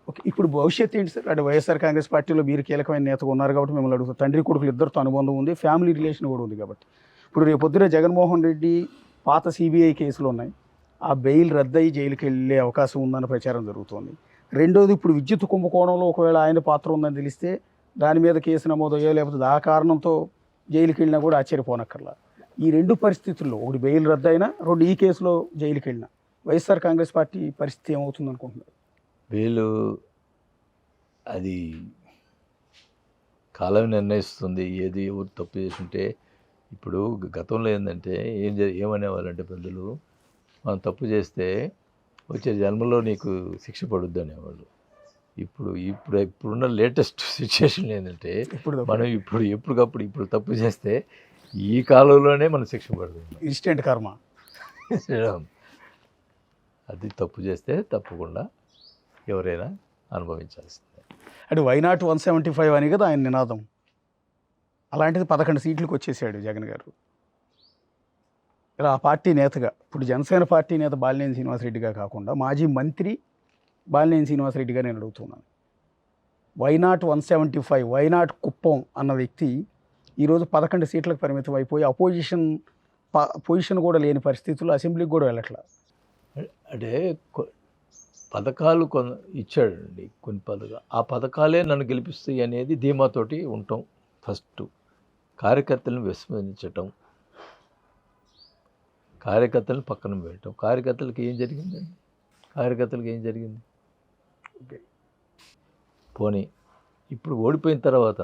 ఓకే ఇప్పుడు భవిష్యత్తు ఏంటి సార్? అంటే వైఎస్ఆర్ కాంగ్రెస్ పార్టీలో మీరు కీలకమైన నేతగా ఉన్నారు కాబట్టి మిమ్మల్ని అడుగుతారు. తండ్రి కొడుకులు ఇద్దరితో అనుబంధం ఉంది, ఫ్యామిలీ రిలేషన్ కూడా ఉంది కాబట్టి ఇప్పుడు రేపొద్దున జగన్మోహన్ రెడ్డి పాత సిబిఐ కేసులు ఉన్నాయి, ఆ బెయిల్ రద్దయి జైలుకి వెళ్ళే అవకాశం ఉందన్న ప్రచారం జరుగుతోంది. రెండోది ఇప్పుడు విద్యుత్ కుంభకోణంలో ఒకవేళ ఆయన పాత్ర ఉందని తెలిస్తే దాని మీద కేసు నమోదయ్యో లేకపోతే ఆ కారణంతో జైలుకి వెళ్ళినా కూడా ఆశ్చర్యపోనక్కర్లా. ఈ రెండు పరిస్థితుల్లో ఒకటి బెయిల్ రద్దయినా, రెండు ఈ కేసులో జైలుకి వెళ్ళినా వైఎస్ఆర్ కాంగ్రెస్ పార్టీ పరిస్థితి ఏమవుతుంది అనుకుంటున్నారు? వీళ్ళు అది కాలం నిర్ణయిస్తుంది ఏది ఎవరు తప్పు చేస్తుంటే. ఇప్పుడు గతంలో ఏంటంటే ఏమనేవాళ్ళంటే పెద్దలు, మనం తప్పు చేస్తే వచ్చే జన్మలో నీకు శిక్ష పడుద్ది అనేవాళ్ళు. ఇప్పుడున్న లేటెస్ట్ సిచ్యువేషన్ ఏంటంటే మనం ఎప్పటికప్పుడు తప్పు చేస్తే ఈ కాలంలోనే మనం శిక్ష పడుతుంది. ఇన్స్టెంట్ కర్మ. అది తప్పు చేస్తే తప్పకుండా ఎవరైనా అనుభవించాల్సిందే. అంటే వైనాట్ 175 అని కదా ఆయన నినాదం. అలాంటిది 11 సీట్లకు వచ్చేసాడు జగన్ గారు. ఇలా ఆ పార్టీ నేతగా ఇప్పుడు జనసేన పార్టీ నేత బాలినేని శ్రీనివాసరెడ్డిగా కాకుండా మాజీ మంత్రి బాలినేని శ్రీనివాసరెడ్డిగా నేను అడుగుతున్నాను. వైనాట్ 175 వైనాట్ కుప్పం అన్న వ్యక్తి ఈరోజు 11 సీట్లకు పరిమితం అయిపోయి పొజిషన్ కూడా లేని పరిస్థితుల్లో అసెంబ్లీకి కూడా వెళ్ళట్లా. అంటే పథకాలు ఇచ్చాడండి కొన్ని పథకాలు. ఆ పథకాలే నన్ను గెలిపిస్తాయి అనేది ధీమాతోటి ఉంటాం. ఫస్ట్ కార్యకర్తలను విస్మరించటం, కార్యకర్తలను పక్కన పెట్టడం. కార్యకర్తలకు ఏం జరిగింది? పోనీ ఇప్పుడు ఓడిపోయిన తర్వాత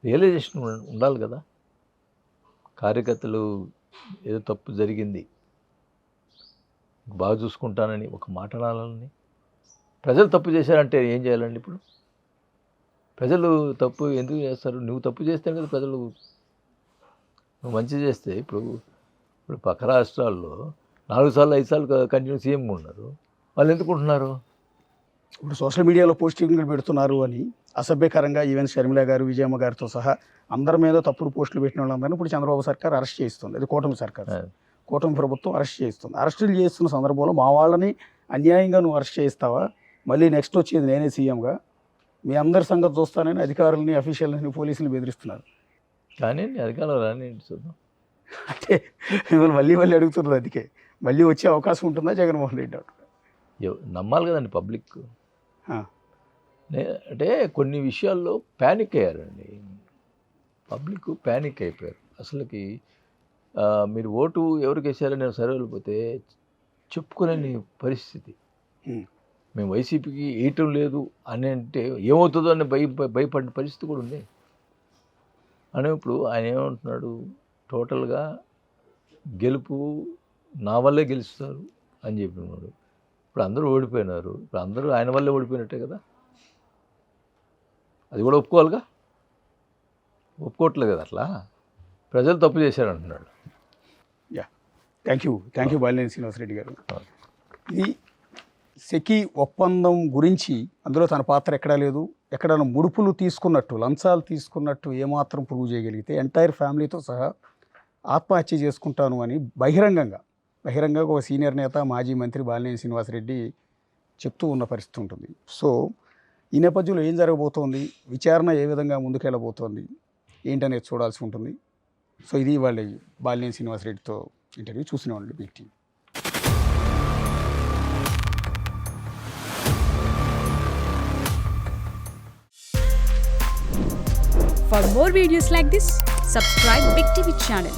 రియలైజేషన్ ఉండాలి కదా. కార్యకర్తలు ఏదో తప్పు జరిగింది, బాగా చూసుకుంటానని ఒక మాట అనాలని. ప్రజలు తప్పు చేశారంటే ఏం చేయాలండి? ఇప్పుడు ప్రజలు తప్పు ఎందుకు చేస్తారు? నువ్వు తప్పు చేస్తే కదా ప్రజలు. నువ్వు మంచి చేస్తే ఇప్పుడు పక్క రాష్ట్రాల్లో 4 సార్లు 5 సార్లు కంటిన్యూ సీఎంగా ఉన్నారు. వాళ్ళు ఎందుకు ఉంటున్నారు? ఇప్పుడు సోషల్ మీడియాలో పోస్టింగ్లు పెడుతున్నారు అని అసభ్యకరంగా ఈవెన్ షర్మిల గారు, విజయమ్మ గారితో సహా అందరి మీద తప్పుడు పోస్టులు పెట్టిన వాళ్ళందరినీ ఇప్పుడు చంద్రబాబు సర్కార్ అరెస్ట్ చేస్తుంది. అది కూటమి సర్కార్, కూటమి ప్రభుత్వం అరెస్ట్ చేస్తుంది. అరెస్టులు చేస్తున్న సందర్భంలో మా వాళ్ళని అన్యాయంగా నువ్వు అరెస్ట్ చేయిస్తావా? మళ్ళీ నెక్స్ట్ వచ్చేది నేనే సీఎంగా, మీ అందరి సంగతి చూస్తానని అధికారులని, అఫీషియల్ని, పోలీసులు బెదిరిస్తున్నారు. కానీ అధికారులు రాని చూద్దాం అంటే మిమ్మల్ని మళ్ళీ అడుగుతున్నారు. అందుకే మళ్ళీ వచ్చే అవకాశం ఉంటుందా జగన్మోహన్ రెడ్డి? నమ్మాలి కదండి పబ్లిక్. అంటే కొన్ని విషయాల్లో ప్యానిక్ అయ్యారండి, పబ్లిక్ ప్యానిక్ అయిపోయారు. అసలుకి మీరు ఓటు ఎవరికి వేసారో నేను సర్వేలు పోతే చెప్పుకోలేని పరిస్థితి. మేము వైసీపీకి వేయటం లేదు అని అంటే ఏమవుతుందో అని భయపడిన పరిస్థితి కూడా ఉంది. అని ఇప్పుడు ఆయన ఏమంటున్నాడు, టోటల్గా గెలుపు నా వల్లే గెలుస్తారు అని చెప్పినాడు. ఇప్పుడు అందరూ ఓడిపోయినారు, ఇప్పుడు అందరూ ఆయన వల్లే ఓడిపోయినట్టే కదా. అది కూడా ఒప్పుకోవాలిగా, ఒప్పుకోవట్లేదు కదా. అట్లా ప్రజలు తప్పు చేశారంటున్నాడు. థ్యాంక్ యూ బాలినేని శ్రీనివాసరెడ్డి గారు. ఇది సెకీ ఒప్పందం గురించి అందులో తన పాత్ర ఎక్కడా లేదు. ఎక్కడైనా ముడుపులు తీసుకున్నట్టు, లంచాలు తీసుకున్నట్టు ఏమాత్రం ప్రూవ్ చేయగలిగితే ఎంటైర్ ఫ్యామిలీతో సహా ఆత్మహత్య చేసుకుంటాను అని బహిరంగంగా ఒక సీనియర్ నేత, మాజీ మంత్రి బాలినేని శ్రీనివాసరెడ్డి చెప్తూ ఉన్న పరిస్థితి ఉంటుంది. సో ఈ నేపథ్యంలో ఏం జరగబోతోంది, విచారణ ఏ విధంగా ముందుకెళ్ళబోతోంది ఏంటనేది చూడాల్సి ఉంటుంది. సో ఇది వాళ్ళ బాలినేని శ్రీనివాసరెడ్డితో ఇంటర్వ్యూ చూసినవాళ్ళు big TV. For more videos like this, subscribe Big TV channel.